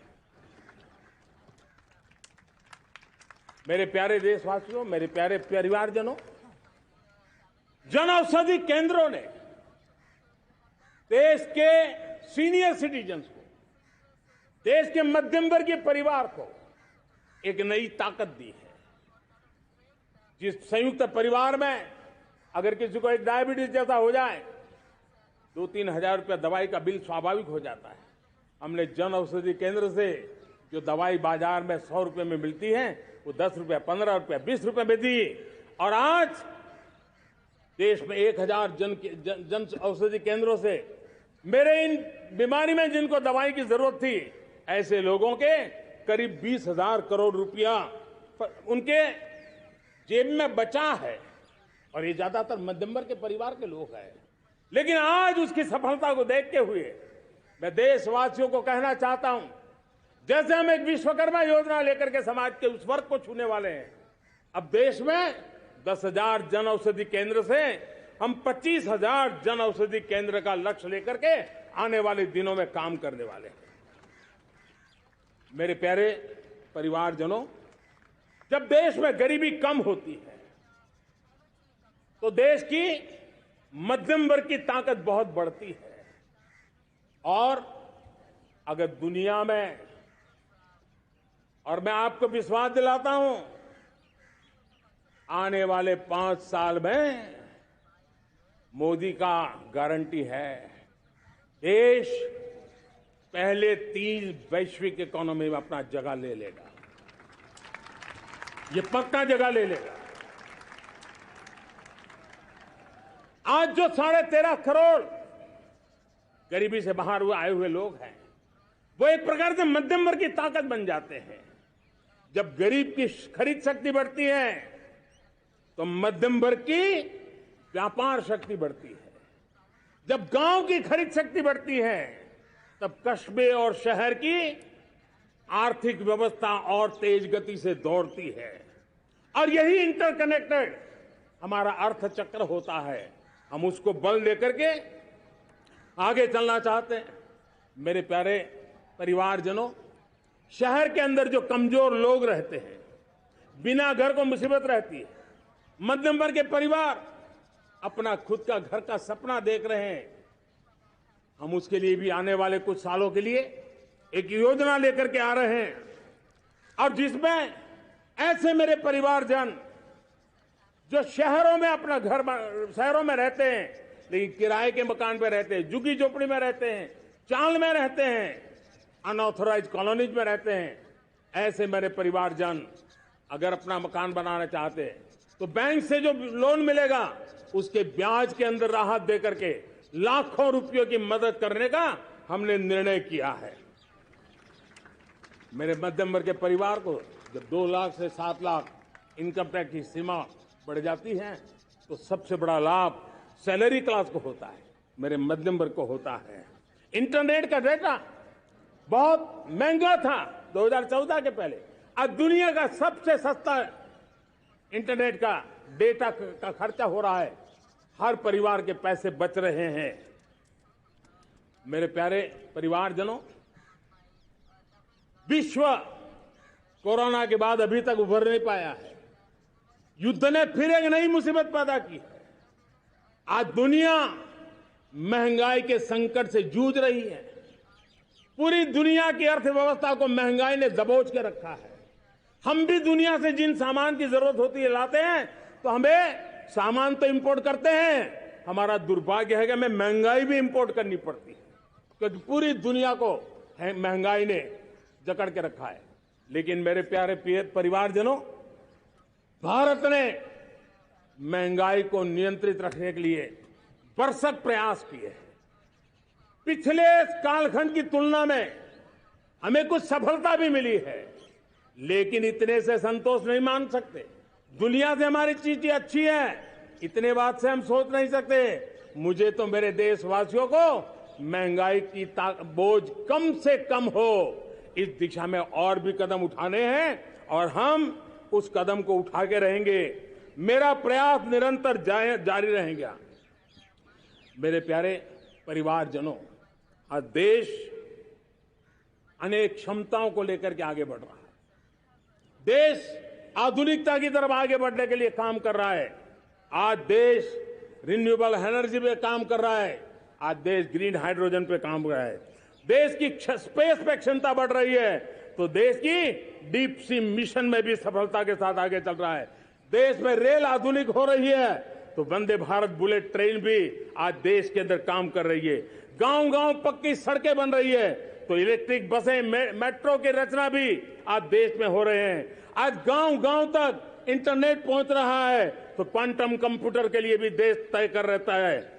मेरे प्यारे देशवासियों, मेरे प्यारे परिवारजनों, जन औषधि केंद्रों ने देश के सीनियर सिटीजन्स को, देश के मध्यम वर्गीय परिवार को एक नई ताकत दी है। जिस संयुक्त परिवार में अगर किसी को एक डायबिटीज जैसा हो जाए, 2-3 हजार रुपया दवाई का बिल स्वाभाविक हो जाता है। हमने जन औषधि केंद्र से जो दवाई बाजार में 100 रुपए में मिलती है, वो 10 रुपया, 15 रुपया, 20 रुपए में दी। और आज देश में 1000 जन औषधि केंद्रों से मेरे इन बीमारी में जिनको दवाई की जरूरत थी, ऐसे लोगों के करीब 20,000 करोड़ रुपया उनके जेब में बचा है। और ये ज्यादातर मध्यम वर्ग के परिवार के लोग हैं। लेकिन आज उसकी सफलता को देखते हुए मैं देशवासियों को कहना चाहता हूं, जैसे हम एक विश्वकर्मा योजना लेकर के समाज के उस वर्ग को छूने वाले हैं, अब देश में 10,000 जन औषधि केंद्र से हम 25,000 जन औषधि केंद्र का लक्ष्य लेकर के आने वाले दिनों में काम करने वाले हैं। मेरे प्यारे परिवारजनों, जब देश में गरीबी कम होती है तो देश की मध्यम वर्ग की ताकत बहुत बढ़ती है। और अगर दुनिया में, और मैं आपको विश्वास दिलाता हूं, आने वाले 5 साल में मोदी का गारंटी है, देश पहले 3 वैश्विक इकोनॉमी में अपना जगह ले लेगा। ये पक्का जगह ले लेगा। आज जो 13.5 करोड़ गरीबी से बाहर आए हुए लोग हैं, वो एक प्रकार से मध्यम वर्ग की ताकत बन जाते हैं। जब गरीब की खरीद शक्ति बढ़ती है तो मध्यम वर्ग की व्यापार शक्ति बढ़ती है। जब गांव की खरीद शक्ति बढ़ती है तब कस्बे और शहर की आर्थिक व्यवस्था और तेज गति से दौड़ती है। और यही इंटरकनेक्टेड हमारा अर्थचक्र होता है। हम उसको बल लेकर के आगे चलना चाहते हैं। मेरे प्यारे परिवारजनों, शहर के अंदर जो कमजोर लोग रहते हैं, बिना घर को मुसीबत रहती है, मध्यम वर्ग के परिवार अपना खुद का घर का सपना देख रहे हैं, हम उसके लिए भी आने वाले कुछ सालों के लिए एक योजना लेकर के आ रहे हैं। और जिसमें ऐसे मेरे परिवारजन जो शहरों में अपना घर, शहरों में रहते हैं लेकिन किराए के मकान पे रहते हैं, झुग्गी झोपड़ी में रहते हैं, चाल में रहते हैं, अनऑथोराइज कॉलोनीज में रहते हैं, ऐसे मेरे परिवारजन अगर अपना मकान बनाना चाहते हैं तो बैंक से जो लोन मिलेगा उसके ब्याज के अंदर राहत देकर के लाखों रुपयों की मदद करने का हमने निर्णय किया है। मेरे मध्यम वर्ग के परिवार को जब 2 लाख से 7 लाख इनकम टैक्स की सीमा बढ़ जाती है तो सबसे बड़ा लाभ सैलरी क्लास को होता है, मेरे मध्यम वर्ग को होता है। इंटरनेट का डेटा बहुत महंगा था 2014 के पहले, आज दुनिया का सबसे सस्ता इंटरनेट का डेटा का खर्चा हो रहा है। हर परिवार के पैसे बच रहे हैं। मेरे प्यारे परिवारजनों, विश्व कोरोना के बाद अभी तक उभर नहीं पाया है। युद्ध ने फिर एक नई मुसीबत पैदा की है। आज दुनिया महंगाई के संकट से जूझ रही है। पूरी दुनिया की अर्थव्यवस्था को महंगाई ने दबोच के रखा है। हम भी दुनिया से जिन सामान की जरूरत होती है लाते हैं, तो हमें सामान तो इंपोर्ट करते हैं। हमारा दुर्भाग्य है कि हमें महंगाई भी इंपोर्ट करनी पड़ती है, क्योंकि पूरी दुनिया को महंगाई ने जकड़ के रखा है। लेकिन मेरे प्यारे परिवारजनों, भारत ने महंगाई को नियंत्रित रखने के लिए भरसक प्रयास किए हैं। पिछले कालखंड की तुलना में हमें कुछ सफलता भी मिली है, लेकिन इतने से संतोष नहीं मान सकते। दुनिया से हमारी चीजें अच्छी है, इतने बात से हम सोच नहीं सकते। मुझे तो मेरे देशवासियों को महंगाई की बोझ कम से कम हो, इस दिशा में और भी कदम उठाने हैं और हम उस कदम को उठा के रहेंगे। मेरा प्रयास निरंतर जारी रहेगा। मेरे प्यारे परिवारजनों, आज देश अनेक क्षमताओं को लेकर के आगे बढ़ रहा है। देश आधुनिकता की तरफ आगे बढ़ने के लिए काम कर रहा है। आज देश रिन्यूएबल एनर्जी पे काम कर रहा है। आज देश ग्रीन हाइड्रोजन पे काम कर रहा है। देश की स्पेस पे क्षमता बढ़ रही है, तो देश की डीप सी मिशन में भी सफलता के साथ आगे चल रहा है। देश में रेल आधुनिक हो रही है, तो वंदे भारत बुलेट ट्रेन भी आज देश के अंदर काम कर रही है। गांव गांव पक्की सड़कें बन रही है, तो इलेक्ट्रिक बसें, मेट्रो की रचना भी आज देश में हो रहे हैं। आज गांव गांव तक इंटरनेट पहुंच रहा है, तो क्वांटम कंप्यूटर के लिए भी देश तय कर रहता है।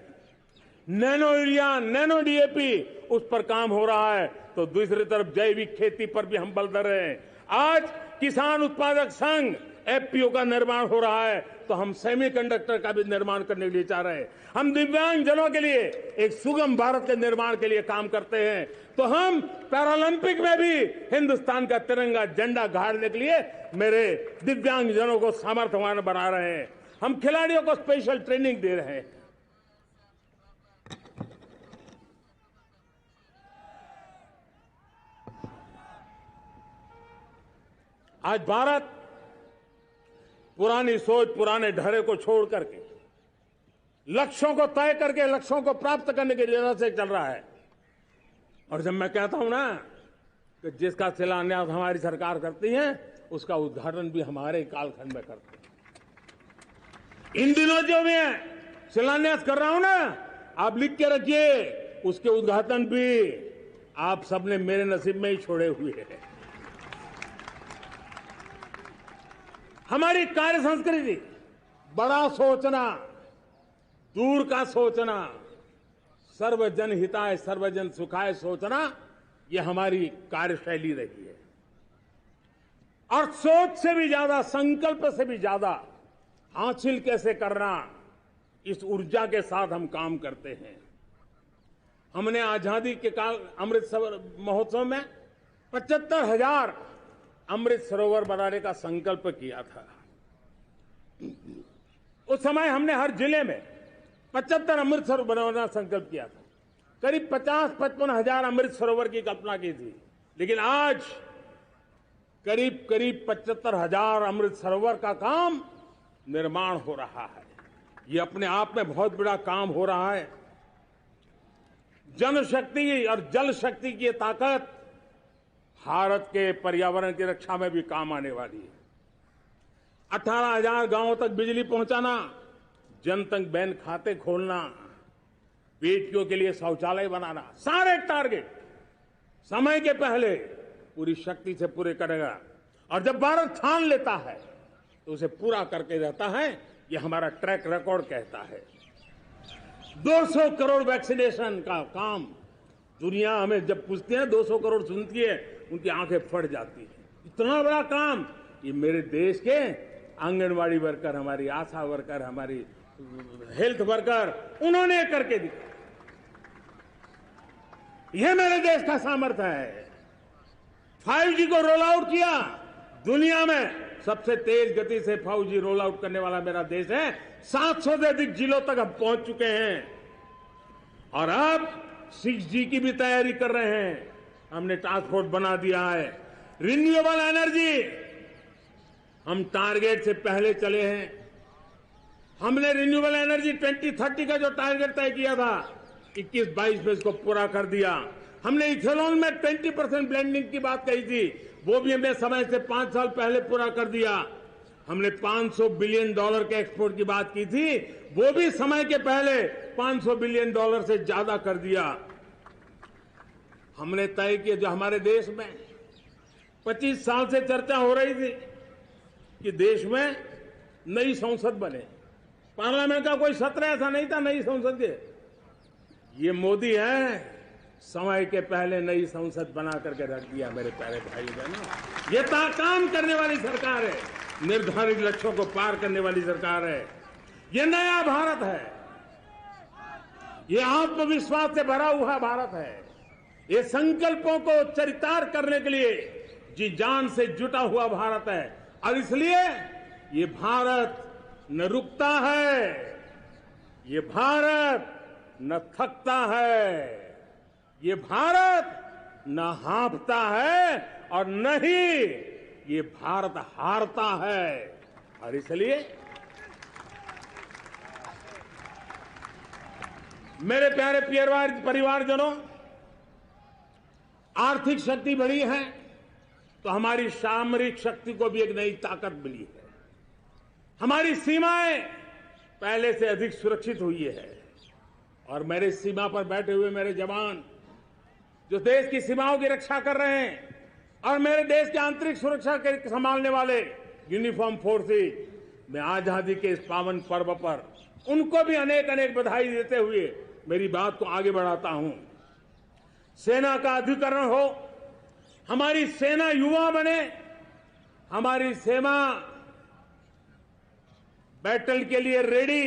नैनो यूरिया, नैनो डीएपी, उस पर काम हो रहा है, तो दूसरी तरफ जैविक खेती पर भी हम बल दे रहे हैं। आज किसान उत्पादक संघ एफपीओ का निर्माण हो रहा है, तो हम सेमीकंडक्टर का भी निर्माण करने के लिए चाह रहे हैं। हम दिव्यांग जनों के लिए एक सुगम भारत के निर्माण के लिए काम करते हैं, तो हम पैरालंपिक में भी हिंदुस्तान का तिरंगा झंडा गाड़ने के लिए मेरे दिव्यांग जनों को सामर्थ्यवान बना रहे हैं। हम खिलाड़ियों को स्पेशल ट्रेनिंग दे रहे हैं। आज भारत पुरानी सोच, पुराने ढर्रे को छोड़ करके लक्ष्यों को तय करके लक्ष्यों को प्राप्त करने की जरूरत से चल रहा है। और जब मैं कहता हूं ना कि जिसका शिलान्यास हमारी सरकार करती है, उसका उद्घाटन भी हमारे कालखंड में करते हैं। इन दिनों जो मैं शिलान्यास कर रहा हूं ना, आप लिख के रखिए, उसके उद्घाटन भी आप सबने मेरे नसीब में ही छोड़े हुए हैं। हमारी कार्य संस्कृति, बड़ा सोचना, दूर का सोचना, सर्वजन हिताय सर्वजन सुखाय सोचना, यह हमारी कार्यशैली रही है। और सोच से भी ज्यादा, संकल्प से भी ज्यादा हासिल कैसे करना, इस ऊर्जा के साथ हम काम करते हैं। हमने आजादी के काल अमृत महोत्सव में 75,000 अमृत सरोवर बनाने का संकल्प किया था। उस समय हमने हर जिले में 75 अमृत सरोवर बनाना संकल्प किया था। करीब 50-55 हजार अमृत सरोवर की कल्पना की थी, लेकिन आज करीब 75,000 अमृत सरोवर का काम निर्माण हो रहा है। ये अपने आप में बहुत बड़ा काम हो रहा है। जनशक्ति और जल शक्ति की ताकत भारत के पर्यावरण की रक्षा में भी काम आने वाली है। 18,000 गांवों तक बिजली पहुंचाना, जनधन बैंक खाते खोलना, बेटियों के लिए शौचालय बनाना, सारे टारगेट समय के पहले पूरी शक्ति से पूरे करेगा। और जब भारत ठान लेता है तो उसे पूरा करके रहता है। ये हमारा ट्रैक रिकॉर्ड कहता है। 200 करोड़ वैक्सीनेशन का काम, दुनिया हमें जब पूछती है 200 करोड़ सुनती है, उनकी आंखें फट जाती है। इतना बड़ा काम ये मेरे देश के आंगनवाड़ी वर्कर, हमारी आशा वर्कर, हमारी हेल्थ वर्कर, उन्होंने करके दिखाया। यह मेरे देश का सामर्थ्य है। 5G को रोल आउट किया, दुनिया में सबसे तेज गति से 5G रोल आउट करने वाला मेरा देश है। 700 से अधिक जिलों तक हम पहुंच चुके हैं और अब 6G की भी तैयारी कर रहे हैं। हमने टास्क फोर्स बना दिया है। रिन्यूएबल एनर्जी, हम टारगेट से पहले चले हैं। हमने रिन्यूएबल एनर्जी 2030 का जो टारगेट तय किया था, 21-22 में इसको पूरा कर दिया। हमने इथेनॉल में 20% ब्लेंडिंग की बात कही थी, वो भी हमने समय से 5 साल पहले पूरा कर दिया। हमने $500 बिलियन के एक्सपोर्ट की बात की थी, वो भी समय के पहले $500 बिलियन से ज्यादा कर दिया। हमने तय किया, जो हमारे देश में 25 साल से चर्चा हो रही थी कि देश में नई संसद बने। पार्लियामेंट का कोई सत्र ऐसा नहीं था नई संसद के। ये मोदी है, समय के पहले नई संसद बना करके रख दिया। मेरे प्यारे भाई बहनों, ये काम करने वाली सरकार है, निर्धारित लक्ष्यों को पार करने वाली सरकार है। ये नया भारत है, ये आत्मविश्वास से भरा हुआ भारत है, ये संकल्पों को चरितार्थ करने के लिए जी जान से जुटा हुआ भारत है। और इसलिए ये भारत न रुकता है, ये भारत न थकता है, ये भारत न हाँफता है और न ही ये भारत हारता है। और इसलिए मेरे प्यारे परिवारजनों, आर्थिक शक्ति बढ़ी है तो हमारी सामरिक शक्ति को भी एक नई ताकत मिली है। हमारी सीमाएं पहले से अधिक सुरक्षित हुई है और मेरे सीमा पर बैठे हुए मेरे जवान जो देश की सीमाओं की रक्षा कर रहे हैं और मेरे देश की आंतरिक सुरक्षा के संभालने वाले यूनिफॉर्म फोर्सेस, मैं आजादी के इस पावन पर्व पर उनको भी अनेक अनेक बधाई देते हुए मेरी बात को आगे बढ़ाता हूं। सेना का अधिकरण हो, हमारी सेना युवा बने, हमारी सेना बैटल के लिए रेडी,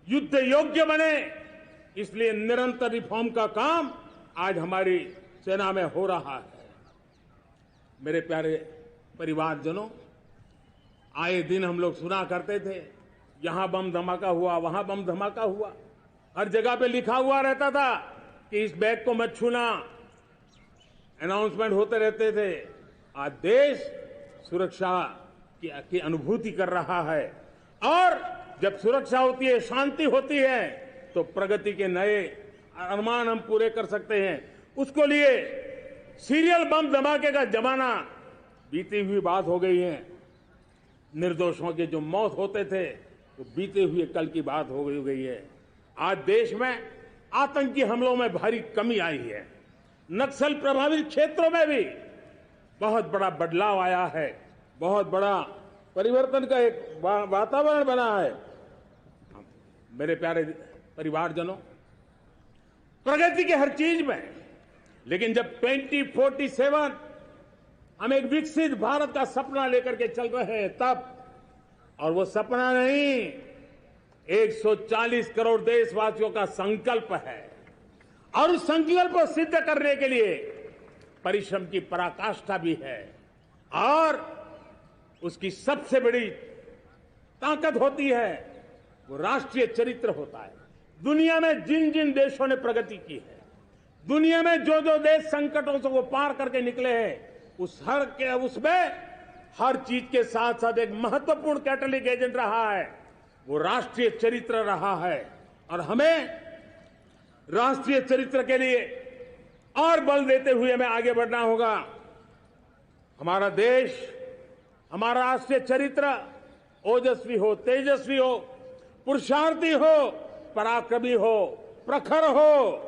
युद्ध योग्य बने, इसलिए निरंतर रिफॉर्म का काम आज हमारी सेना में हो रहा है। मेरे प्यारे परिवारजनों, आए दिन हम लोग सुना करते थे, यहां बम धमाका हुआ, वहां बम धमाका हुआ, हर जगह पे लिखा हुआ रहता था कि इस बैग को मत छूना, अनाउंसमेंट होते रहते थे। आज देश सुरक्षा की अनुभूति कर रहा है और जब सुरक्षा होती है, शांति होती है, तो प्रगति के नए अरमान हम पूरे कर सकते हैं। उसको लिए सीरियल बम धमाके का जमाना बीती हुई बात हो गई है। निर्दोषों के जो मौत होते थे वो बीते हुए कल की बात हो गई है। आज देश में आतंकी हमलों में भारी कमी आई है। नक्सल प्रभावित क्षेत्रों में भी बहुत बड़ा बदलाव आया है, बहुत बड़ा परिवर्तन का एक वातावरण बना है। मेरे प्यारे परिवारजनों, प्रगति के हर चीज में, लेकिन जब 2047 हम एक विकसित भारत का सपना लेकर के चल रहे हैं तब, और वो सपना नहीं 140 करोड़ देशवासियों का संकल्प है और उस संकल्प को सिद्ध करने के लिए परिश्रम की पराकाष्ठा भी है। और उसकी सबसे बड़ी ताकत होती है वो राष्ट्रीय चरित्र होता है। दुनिया में जिन जिन देशों ने प्रगति की है, दुनिया में जो जो देश संकटों से वो पार करके निकले हैं, उसमें हर चीज के साथ साथ एक महत्वपूर्ण कैटलिक एजेंट रहा है, वो राष्ट्रीय चरित्र रहा है। और हमें राष्ट्रीय चरित्र के लिए और बल देते हुए हमें आगे बढ़ना होगा। हमारा देश, हमारा राष्ट्रीय चरित्र ओजस्वी हो, तेजस्वी हो, पुरुषार्थी हो, पराक्रमी हो, प्रखर हो,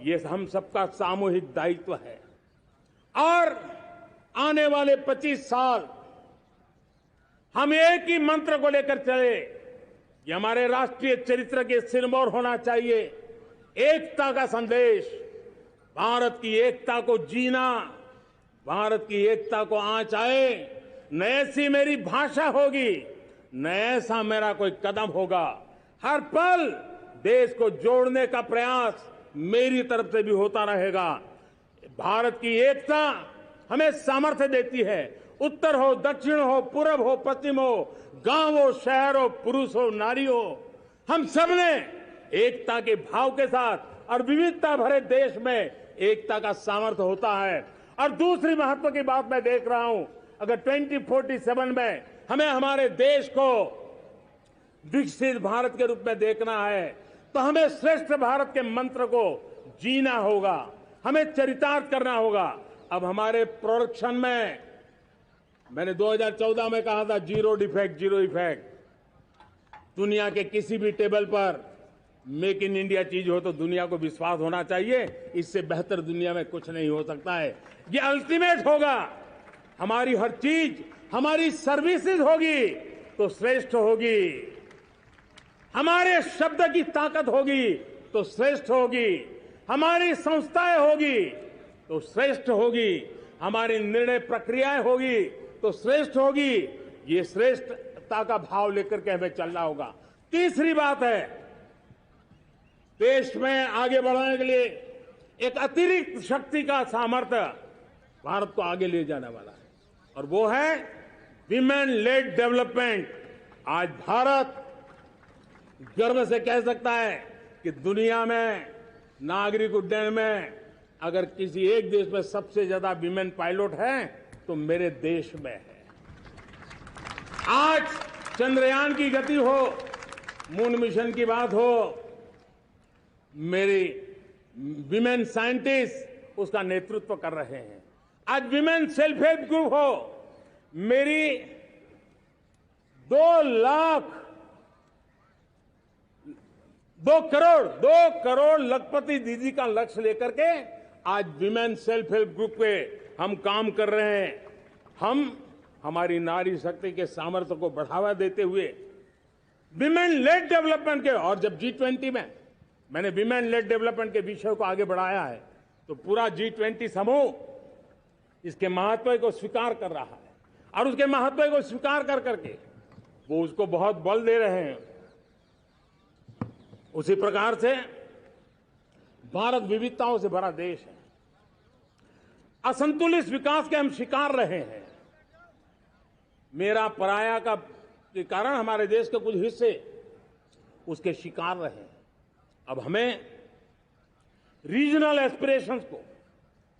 ये हम सबका सामूहिक दायित्व है। और आने वाले 25 साल हम एक ही मंत्र को लेकर चले, ये हमारे राष्ट्रीय चरित्र के सिरमौर होना चाहिए। एकता का संदेश, भारत की एकता को जीना, भारत की एकता को आंच आए, न ऐसी मेरी भाषा होगी, न ऐसा मेरा कोई कदम होगा। हर पल देश को जोड़ने का प्रयास मेरी तरफ से भी होता रहेगा। भारत की एकता हमें सामर्थ्य देती है। उत्तर हो, दक्षिण हो, पूर्व हो, पश्चिम हो, गांव हो, शहर हो, पुरुष हो, नारी हो, हम सबने एकता के भाव के साथ और विविधता भरे देश में एकता का सामर्थ्य होता है। और दूसरी महत्व की बात मैं देख रहा हूं, अगर 2047 में हमें हमारे देश को विकसित भारत के रूप में देखना है तो हमें श्रेष्ठ भारत के मंत्र को जीना होगा, हमें चरितार्थ करना होगा। अब हमारे प्रोडक्शन में, मैंने 2014 में कहा था जीरो डिफेक्ट, जीरो इफेक्ट। दुनिया के किसी भी टेबल पर मेक इन इंडिया चीज हो तो दुनिया को विश्वास होना चाहिए, इससे बेहतर दुनिया में कुछ नहीं हो सकता है। ये अल्टीमेट होगा। हमारी हर चीज, हमारी सर्विसेज होगी तो श्रेष्ठ होगी, हमारे शब्द की ताकत होगी तो श्रेष्ठ होगी, हमारी संस्थाएं होगी तो श्रेष्ठ होगी, हमारी निर्णय प्रक्रियाएं होगी तो श्रेष्ठ होगी। ये श्रेष्ठता का भाव लेकर के हमें चलना होगा। तीसरी बात है, देश में आगे बढ़ाने के लिए एक अतिरिक्त शक्ति का सामर्थ्य भारत को आगे ले जाने वाला है, और वो है विमेन लेड डेवलपमेंट। आज भारत गर्व से कह सकता है कि दुनिया में नागरिक उड्डयन में अगर किसी एक देश में सबसे ज्यादा विमेन पायलट है तो मेरे देश में है। आज चंद्रयान की गति हो, मून मिशन की बात हो, मेरी विमेन साइंटिस्ट उसका नेतृत्व कर रहे हैं। आज विमेन सेल्फ हेल्प ग्रुप हो, मेरी 2 करोड़ लखपति दीदी का लक्ष्य लेकर के आज विमेन सेल्फ हेल्प ग्रुप पे हम काम कर रहे हैं। हम हमारी नारी शक्ति के सामर्थ्य को बढ़ावा देते हुए विमेन लेड डेवलपमेंट के, और जब G20 में मैंने विमेन लेड डेवलपमेंट के विषय को आगे बढ़ाया है तो पूरा G20 समूह इसके महत्व को स्वीकार कर रहा है, और उसके महत्व को स्वीकार कर करके वो उसको बहुत बल दे रहे हैं। उसी प्रकार से भारत विविधताओं से भरा देश है। असंतुलित विकास के हम शिकार रहे हैं। मेरा पराया का के कारण हमारे देश के कुछ हिस्से उसके शिकार रहे हैं। अब हमें रीजनल एस्पिरेशंस को,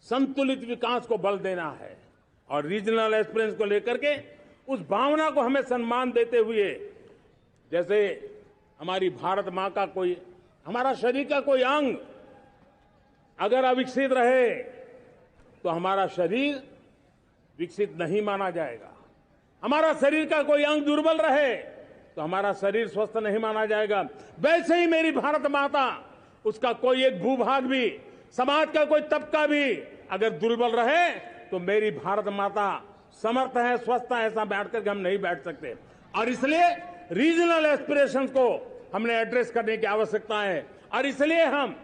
संतुलित विकास को बल देना है, और रीजनल एस्पिरेशंस को लेकर के उस भावना को हमें सम्मान देते हुए, जैसे हमारी भारत मां का कोई, हमारा शरीर का कोई अंग अगर अविकसित रहे तो हमारा शरीर विकसित नहीं माना जाएगा। हमारा शरीर का कोई अंग दुर्बल रहे तो हमारा शरीर स्वस्थ नहीं माना जाएगा। वैसे ही मेरी भारत माता, उसका कोई एक भूभाग भी, समाज का कोई तबका भी अगर दुर्बल रहे तो मेरी भारत माता समर्थ है, स्वस्थ है, ऐसा बैठ करके हम नहीं बैठ सकते। और इसलिए रीजनल एस्पिरेशंस को हमने एड्रेस करने की आवश्यकता है, और इसलिए हम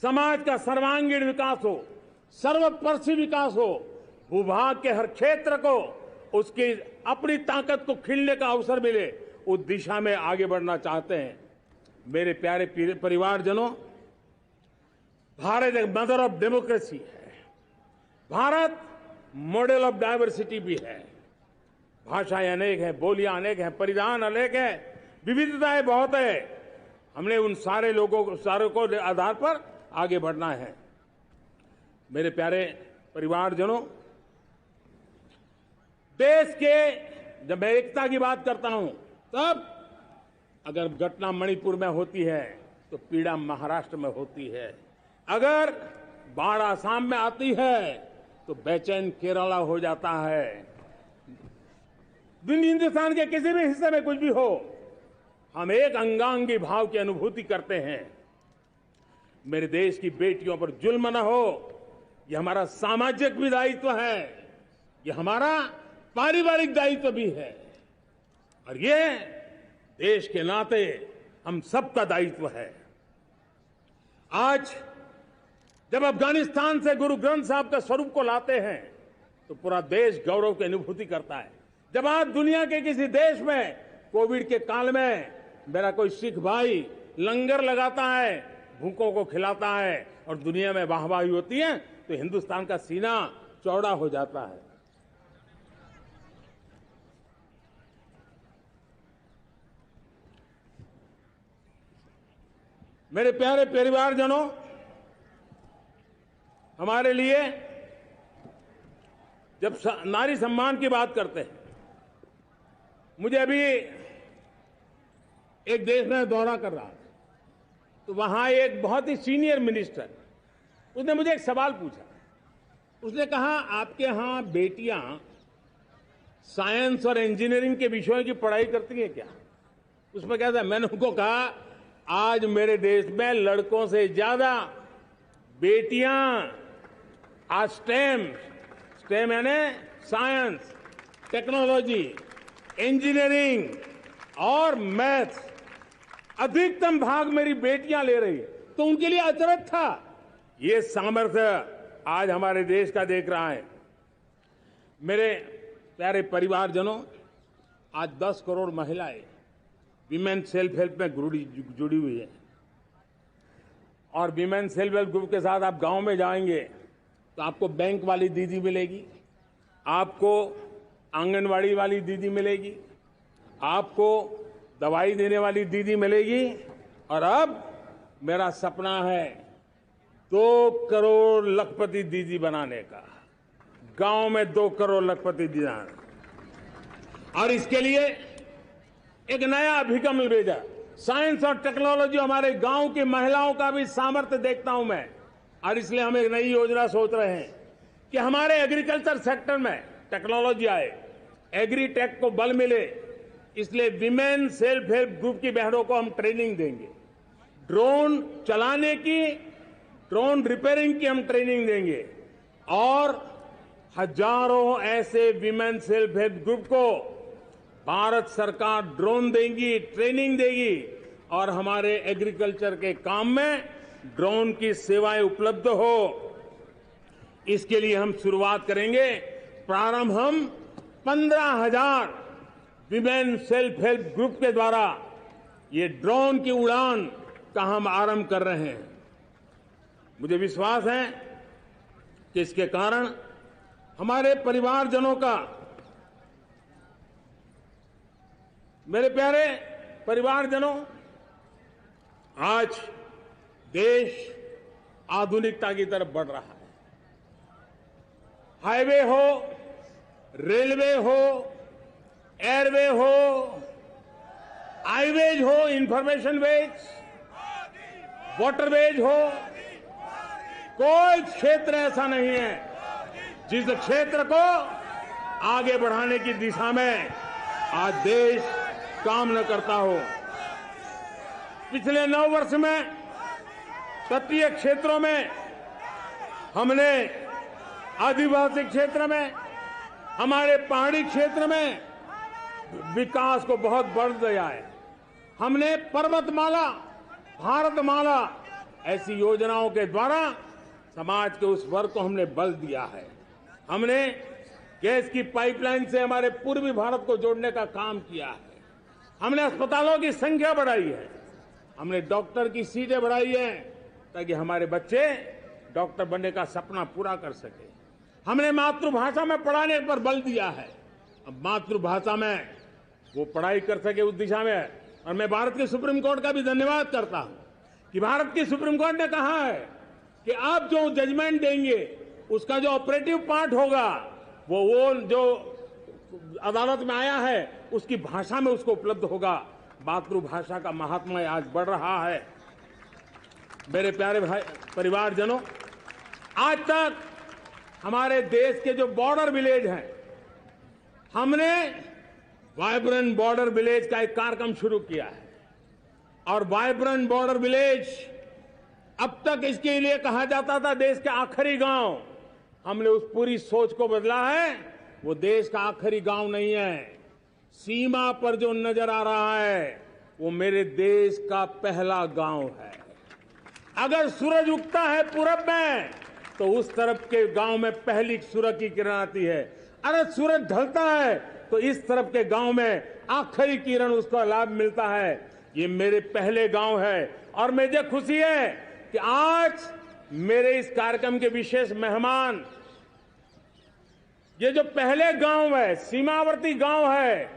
समाज का सर्वांगीण विकास हो, सर्वस्पर्शी विकास हो, भूभाग के हर क्षेत्र को उसकी अपनी ताकत को खिलने का अवसर मिले, उस दिशा में आगे बढ़ना चाहते हैं। मेरे प्यारे परिवारजनों, भारत एक मदर ऑफ डेमोक्रेसी है। भारत मॉडल ऑफ डाइवर्सिटी भी है। भाषाएं अनेक हैं, बोलियां अनेक हैं, परिधान अनेक है, विविधताएं बहुत है। हमने उन सारे लोगों को आधार पर आगे बढ़ना है। मेरे प्यारे परिवारजनों, देश के जब मैं एकता की बात करता हूं, तब अगर घटना मणिपुर में होती है तो पीड़ा महाराष्ट्र में होती है, अगर बाढ़ आसाम में आती है तो बेचैन केरला हो जाता है। हिंदुस्तान के किसी भी हिस्से में कुछ भी हो, हम एक अंगांगी भाव की अनुभूति करते हैं। मेरे देश की बेटियों पर जुल्म न हो, यह हमारा सामाजिक भी दायित्व है, यह हमारा पारिवारिक दायित्व भी है, और ये देश के नाते हम सबका दायित्व है। आज जब अफगानिस्तान से गुरु ग्रंथ साहब के स्वरूप को लाते हैं तो पूरा देश गौरव की अनुभूति करता है। जब आज दुनिया के किसी देश में कोविड के काल में मेरा कोई सिख भाई लंगर लगाता है, भूखों को खिलाता है और दुनिया में वाहवाही होती है, तो हिंदुस्तान का सीना चौड़ा हो जाता है। मेरे प्यारे परिवारजनों, हमारे लिए जब नारी सम्मान की बात करते हैं, मुझे अभी एक देश में दौरा कर रहा था, तो वहां एक बहुत ही सीनियर मिनिस्टर, उसने मुझे एक सवाल पूछा। उसने कहा, आपके यहां बेटियां साइंस और इंजीनियरिंग के विषयों की पढ़ाई करती हैं क्या? उसमें क्या था? मैंने उनको कहा, आज मेरे देश में लड़कों से ज्यादा बेटियां आज स्टेम यानी साइंस, टेक्नोलॉजी, इंजीनियरिंग और मैथ अधिकतम भाग मेरी बेटियां ले रही है, तो उनके लिए अचरज था। ये सामर्थ्य आज हमारे देश का देख रहा है। मेरे प्यारे परिवारजनों, आज 10 करोड़ महिलाएं विमेन सेल्फ हेल्प में जुड़ी हुई है। और विमेन सेल्फ हेल्प ग्रुप के साथ आप गांव में जाएंगे तो आपको बैंक वाली दीदी मिलेगी, आपको आंगनवाड़ी वाली दीदी मिलेगी, आपको दवाई देने वाली दीदी मिलेगी। और अब मेरा सपना है 2 करोड़ लखपति दीदी बनाने का, गांव में 2 करोड़ लखपति दीदी। और इसके लिए एक नया अभिगम भेजा। साइंस और टेक्नोलॉजी, हमारे गांव की महिलाओं का भी सामर्थ्य देखता हूं मैं, और इसलिए हम एक नई योजना सोच रहे हैं कि हमारे एग्रीकल्चर सेक्टर में टेक्नोलॉजी आए, एग्रीटेक को बल मिले। इसलिए विमेन सेल्फ हेल्प ग्रुप की बहनों को हम ट्रेनिंग देंगे, ड्रोन चलाने की, ड्रोन रिपेयरिंग की हम ट्रेनिंग देंगे। और हजारों ऐसे विमेन सेल्फ हेल्प ग्रुप को भारत सरकार ड्रोन देगी, ट्रेनिंग देगी, और हमारे एग्रीकल्चर के काम में ड्रोन की सेवाएं उपलब्ध हो। इसके लिए हम शुरुआत करेंगे। प्रारंभ हम 15,000 विमेन सेल्फ हेल्प ग्रुप के द्वारा ये ड्रोन की उड़ान का हम आरंभ कर रहे हैं। मुझे विश्वास है कि इसके कारण हमारे परिवारजनों का, मेरे प्यारे परिवारजनों, आज देश आधुनिकता की तरफ बढ़ रहा है। हाईवे हो, रेलवे हो, एयरवे हो, हाईवेज हो, इंफॉर्मेशन वेज, वाटरवेज हो, कोई क्षेत्र ऐसा नहीं है जिस क्षेत्र को आगे बढ़ाने की दिशा में आज देश काम न करता हो। पिछले 9 वर्ष में तटीय क्षेत्रों में हमने, आदिवासी क्षेत्र में, हमारे पहाड़ी क्षेत्र में विकास को बहुत बढ़ दिया है। हमने पर्वतमाला, भारतमाला ऐसी योजनाओं के द्वारा समाज के उस वर्ग को हमने बल दिया है। हमने गैस की पाइपलाइन से हमारे पूर्वी भारत को जोड़ने का काम किया है। हमने अस्पतालों की संख्या बढ़ाई है, हमने डॉक्टर की सीटें बढ़ाई है ताकि हमारे बच्चे डॉक्टर बनने का सपना पूरा कर सके। हमने मातृभाषा में पढ़ाने पर बल दिया है, अब मातृभाषा में वो पढ़ाई कर सके उस दिशा में। और मैं भारत के सुप्रीम कोर्ट का भी धन्यवाद करता हूं कि भारत की सुप्रीम कोर्ट ने कहा है कि आप जो जजमेंट देंगे उसका जो ऑपरेटिव पार्ट होगा वो जो अदालत में आया है उसकी भाषा में उसको उपलब्ध होगा। मातृभाषा का महात्मा आज बढ़ रहा है। मेरे प्यारे भाई परिवारजनों, आज तक हमारे देश के जो बॉर्डर विलेज हैं, हमने वाइब्रेंट बॉर्डर विलेज का एक कार्यक्रम शुरू किया है। और वाइब्रेंट बॉर्डर विलेज, अब तक इसके लिए कहा जाता था देश के आखिरी गांव। हमने उस पूरी सोच को बदला है। वो देश का आखिरी गांव नहीं है, सीमा पर जो नजर आ रहा है वो मेरे देश का पहला गांव है। अगर सूरज उगता है पूरब में तो उस तरफ के गांव में पहली सूरज की किरण आती है। अगर सूरज ढलता है तो इस तरफ के गांव में आखिरी किरण उसका लाभ मिलता है। ये मेरे पहले गांव है और मुझे खुशी है कि आज मेरे इस कार्यक्रम के विशेष मेहमान, ये जो पहले गांव है, सीमावर्ती गांव है,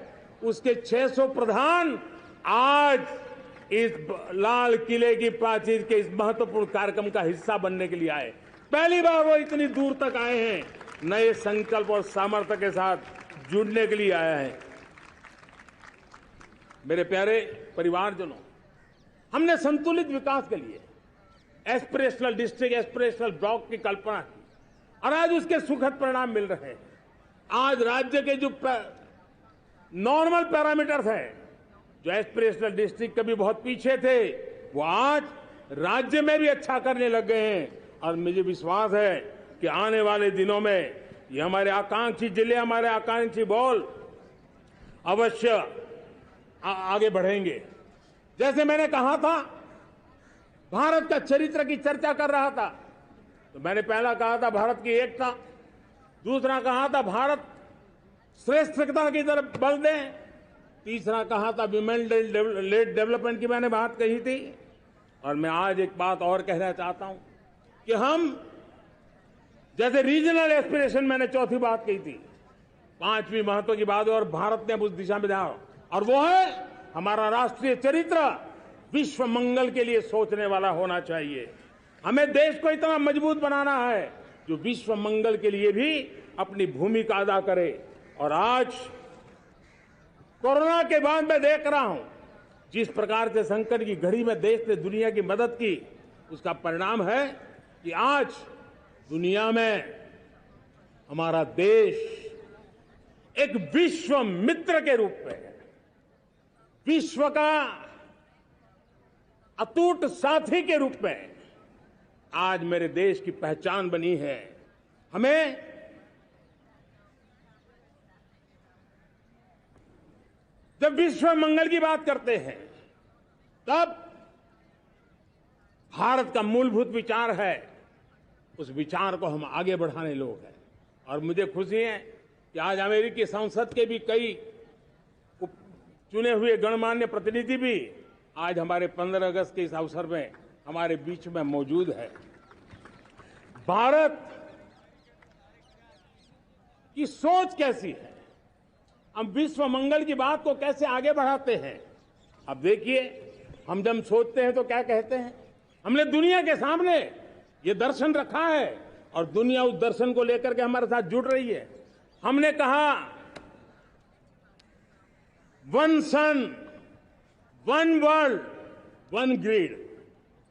उसके 600 प्रधान आज इस लाल किले की प्राचीर के इस महत्वपूर्ण कार्यक्रम का हिस्सा बनने के लिए आए। पहली बार वो इतनी दूर तक आए हैं, नए संकल्प और सामर्थ्य के साथ जुड़ने के लिए आया है। मेरे प्यारे परिवारजनों, हमने संतुलित विकास के लिए एस्पिरेशनल डिस्ट्रिक्ट, एस्पिरेशनल ब्लॉक की कल्पना की और आज उसके सुखद परिणाम मिल रहे हैं। आज राज्य के जो नॉर्मल पैरामीटर्स हैं, जो एस्पिरेशनल डिस्ट्रिक्ट कभी बहुत पीछे थे, वो आज राज्य में भी अच्छा करने लग गए हैं। और मुझे विश्वास है कि आने वाले दिनों में ये हमारे आकांक्षी जिले, हमारे आकांक्षी बॉल अवश्य आगे बढ़ेंगे। जैसे मैंने कहा था, भारत का चरित्र की चर्चा कर रहा था, तो मैंने पहला कहा था भारत की एकता, दूसरा कहा था भारत श्रेष्ठता की तरफ बल दें, तीसरा कहा था विमेन लेड डेवलपमेंट की मैंने बात कही थी। और मैं आज एक बात और कहना चाहता हूं कि हम जैसे रीजनल एस्पिरेशन मैंने चौथी बात कही थी, पांचवी महत्व की बात, और भारत ने अब उस दिशा में ध्यान, और वो है हमारा राष्ट्रीय चरित्र विश्व मंगल के लिए सोचने वाला होना चाहिए। हमें देश को इतना मजबूत बनाना है जो विश्व मंगल के लिए भी अपनी भूमिका अदा करे। और आज कोरोना के बाद मैं देख रहा हूं जिस प्रकार से संकट की घड़ी में देश ने दुनिया की मदद की, उसका परिणाम है कि आज दुनिया में हमारा देश एक विश्व मित्र के रूप में, विश्व का अटूट साथी के रूप में आज मेरे देश की पहचान बनी है। हमें जब विश्व मंगल की बात करते हैं तब भारत का मूलभूत विचार है, उस विचार को हम आगे बढ़ाने लोग हैं। और मुझे खुशी है कि आज अमेरिकी संसद के भी कई चुने हुए गणमान्य प्रतिनिधि भी आज हमारे 15 अगस्त के इस अवसर में हमारे बीच में मौजूद है। भारत की सोच कैसी है, हम विश्व मंगल की बात को कैसे आगे बढ़ाते हैं। अब देखिए, हम जब सोचते हैं तो क्या कहते हैं, हमने दुनिया के सामने ये दर्शन रखा है और दुनिया उस दर्शन को लेकर के हमारे साथ जुड़ रही है। हमने कहा one sun, one world, one grid.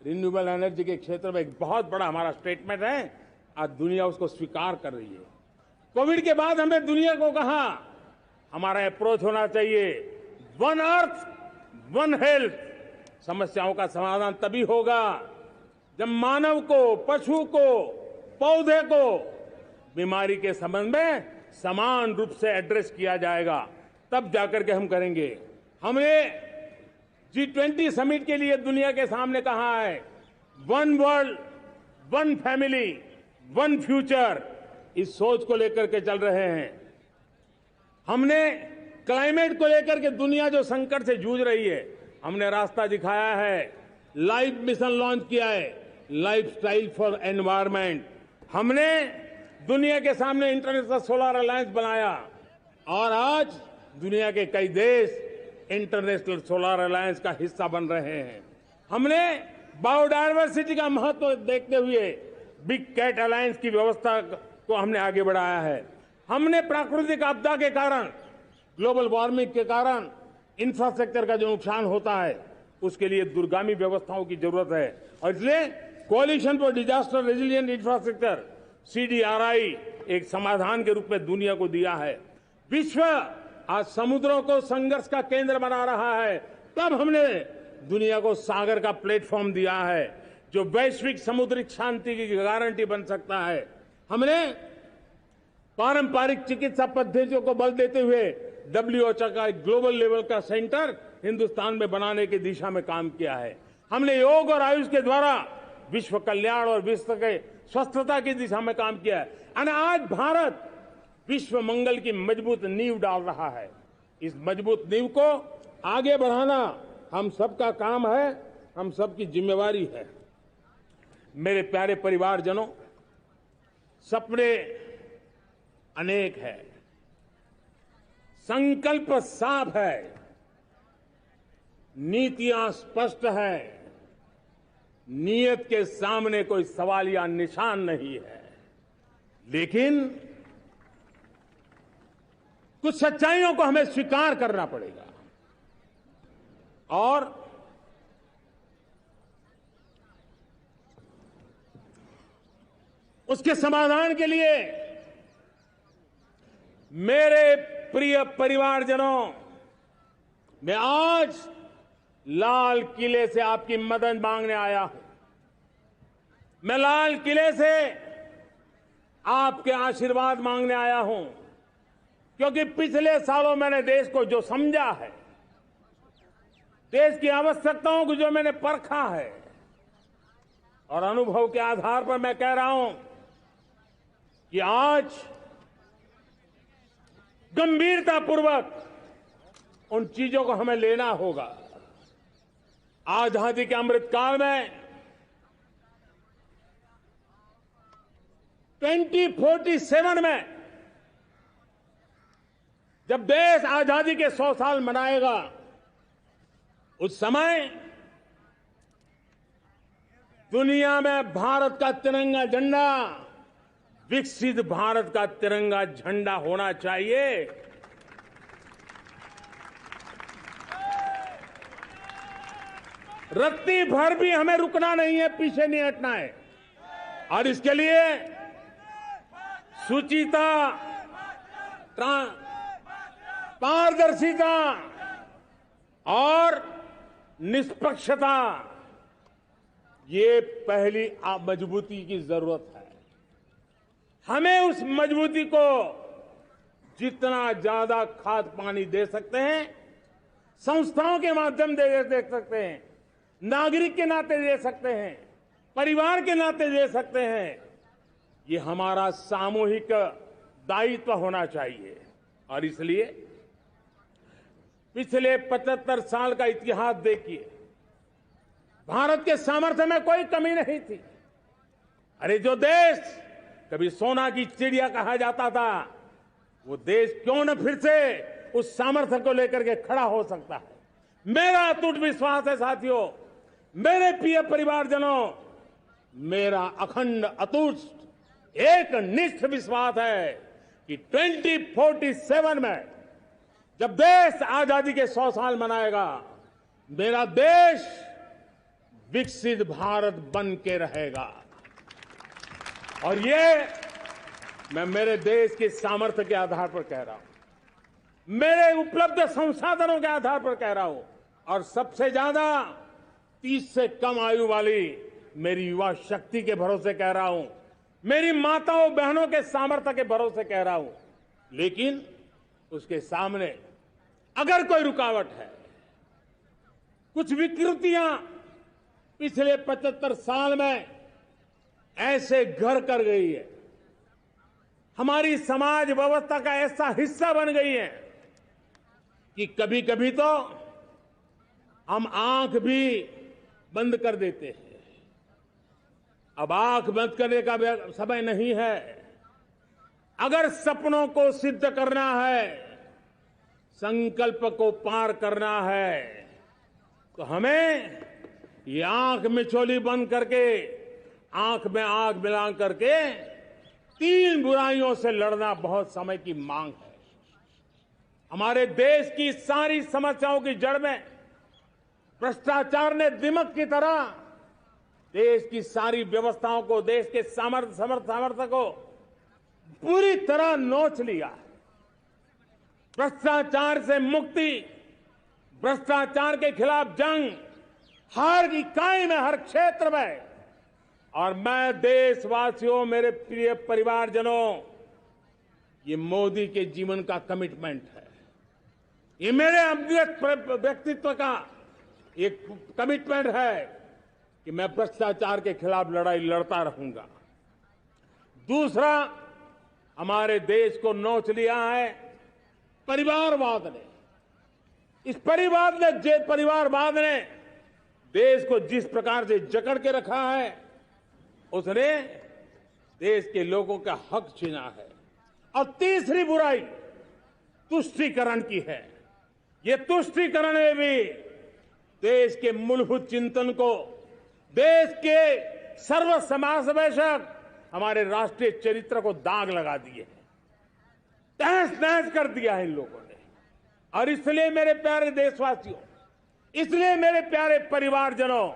Renewable energy के क्षेत्र में एक बहुत बड़ा हमारा स्टेटमेंट है, आज दुनिया उसको स्वीकार कर रही है। कोविड के बाद हमने दुनिया को कहा हमारा अप्रोच होना चाहिए वन अर्थ, वन हेल्थ। समस्याओं का समाधान तभी होगा जब मानव को, पशु को, पौधे को बीमारी के संबंध में समान रूप से एड्रेस किया जाएगा, तब जाकर के हम करेंगे। हमने G20 समिट के लिए दुनिया के सामने कहा है one world, one family, one future. इस सोच को लेकर के चल रहे हैं। हमने क्लाइमेट को लेकर के दुनिया जो संकट से जूझ रही है, हमने रास्ता दिखाया है, लाइफ मिशन लॉन्च किया है, लाइफस्टाइल फॉर एनवायरमेंट। हमने दुनिया के सामने इंटरनेशनल सोलर अलायंस बनाया और आज दुनिया के कई देश इंटरनेशनल सोलर अलायंस का हिस्सा बन रहे हैं। हमने बायोडायवर्सिटी का महत्व देखते हुए बिग कैट अलायंस की व्यवस्था को हमने आगे बढ़ाया है। हमने प्राकृतिक आपदा के कारण, ग्लोबल वार्मिंग के कारण इंफ्रास्ट्रक्चर का जो नुकसान होता है, उसके लिए दूरगामी व्यवस्थाओं की जरूरत है और इसलिए coalition for disaster resilient infrastructure CDRI एक समाधान के रूप में दुनिया को दिया है। विश्व आज समुद्रों को संघर्ष का केंद्र बना रहा है, तब हमने दुनिया को सागर का प्लेटफॉर्म दिया है जो वैश्विक समुद्री शांति की गारंटी बन सकता है। हमने पारंपरिक चिकित्सा पद्धतियों को बल देते हुए WHO का ग्लोबल लेवल का सेंटर हिंदुस्तान में बनाने की दिशा में काम किया है। हमने योग और आयुष के द्वारा विश्व कल्याण और विश्व के स्वस्थता की दिशा में काम किया है और आज भारत विश्व मंगल की मजबूत नींव डाल रहा है। इस मजबूत नींव को आगे बढ़ाना हम सबका काम है, हम सबकी जिम्मेवारी है। मेरे प्यारे परिवारजनों, सपने अनेक है, संकल्प साफ है, नीतियां स्पष्ट है, नियत के सामने कोई सवाल या निशान नहीं है, लेकिन कुछ सच्चाइयों को हमें स्वीकार करना पड़ेगा और उसके समाधान के लिए मेरे प्रिय परिवारजनों, मैं आज लाल किले से आपकी मदद मांगने आया हूं। मैं लाल किले से आपके आशीर्वाद मांगने आया हूं। क्योंकि पिछले सालों मैंने देश को जो समझा है, देश की आवश्यकताओं को जो मैंने परखा है, और अनुभव के आधार पर मैं कह रहा हूं कि आज गंभीरतापूर्वक उन चीजों को हमें लेना होगा। आजादी के अमृतकाल में 2047 में जब देश आजादी के 100 साल मनाएगा, उस समय दुनिया में भारत का तिरंगा झंडा विकसित भारत का तिरंगा झंडा होना चाहिए। रत्ती भर भी हमें रुकना नहीं है, पीछे नहीं हटना है। और इसके लिए शुचिता, पारदर्शिता और निष्पक्षता, ये पहली मजबूती की जरूरत है। हमें उस मजबूती को जितना ज्यादा खाद पानी दे सकते हैं, संस्थाओं के माध्यम से दे सकते हैं, नागरिक के नाते दे सकते हैं, परिवार के नाते दे सकते हैं, ये हमारा सामूहिक दायित्व होना चाहिए। और इसलिए पिछले 75 साल का इतिहास देखिए, भारत के सामर्थ्य में कोई कमी नहीं थी। अरे जो देश कभी सोना की चिड़िया कहा जाता था, वो देश क्यों न फिर से उस सामर्थ्य को लेकर के खड़ा हो सकता है। मेरा अटूट विश्वास है साथियों, मेरे प्रिय परिवारजनों, मेरा अखंड अटूट एक निष्ठ विश्वास है कि 2047 में जब देश आजादी के 100 साल मनाएगा, मेरा देश विकसित भारत बन के रहेगा। और ये मैं मेरे देश के सामर्थ्य के आधार पर कह रहा हूं, मेरे उपलब्ध संसाधनों के आधार पर कह रहा हूं, और सबसे ज्यादा 30 से कम आयु वाली मेरी युवा शक्ति के भरोसे कह रहा हूं, मेरी माताओं बहनों के सामर्थ्य के भरोसे कह रहा हूं। लेकिन उसके सामने अगर कोई रुकावट है, कुछ विकृतियां पिछले 75 साल में ऐसे घर कर गई है, हमारी समाज व्यवस्था का ऐसा हिस्सा बन गई है कि कभी कभी तो हम आंख भी बंद कर देते हैं। अब आंख बंद करने का समय नहीं है। अगर सपनों को सिद्ध करना है, संकल्प को पार करना है, तो हमें ये आंख मिचौली बंद करके, आंख में आंख मिला करके 3 बुराइयों से लड़ना बहुत समय की मांग है। हमारे देश की सारी समस्याओं की जड़ में भ्रष्टाचार ने दिमक की तरह देश की सारी व्यवस्थाओं को, देश के सामर्थ्य को पूरी तरह नोच लिया है। भ्रष्टाचार से मुक्ति, भ्रष्टाचार के खिलाफ जंग हर इकाई में, हर क्षेत्र में। और मैं देशवासियों, मेरे प्रिय परिवारजनों, ये मोदी के जीवन का कमिटमेंट है। ये मेरे व्यक्तित्व का एक कमिटमेंट है कि मैं भ्रष्टाचार के खिलाफ लड़ाई लड़ता रहूंगा। दूसरा, हमारे देश को नोच लिया है परिवारवाद ने। इस परिवारवाद ने देश को जिस प्रकार से जकड़ के रखा है, उसने देश के लोगों का हक छीना है। और तीसरी बुराई तुष्टीकरण की है। ये तुष्टीकरण में भी देश के मूलभूत चिंतन को, देश के सर्व समावेशक हमारे राष्ट्रीय चरित्र को दाग लगा दिए हैं, तहस नहस कर दिया है इन लोगों ने। और इसलिए मेरे प्यारे देशवासियों, इसलिए मेरे प्यारे परिवारजनों,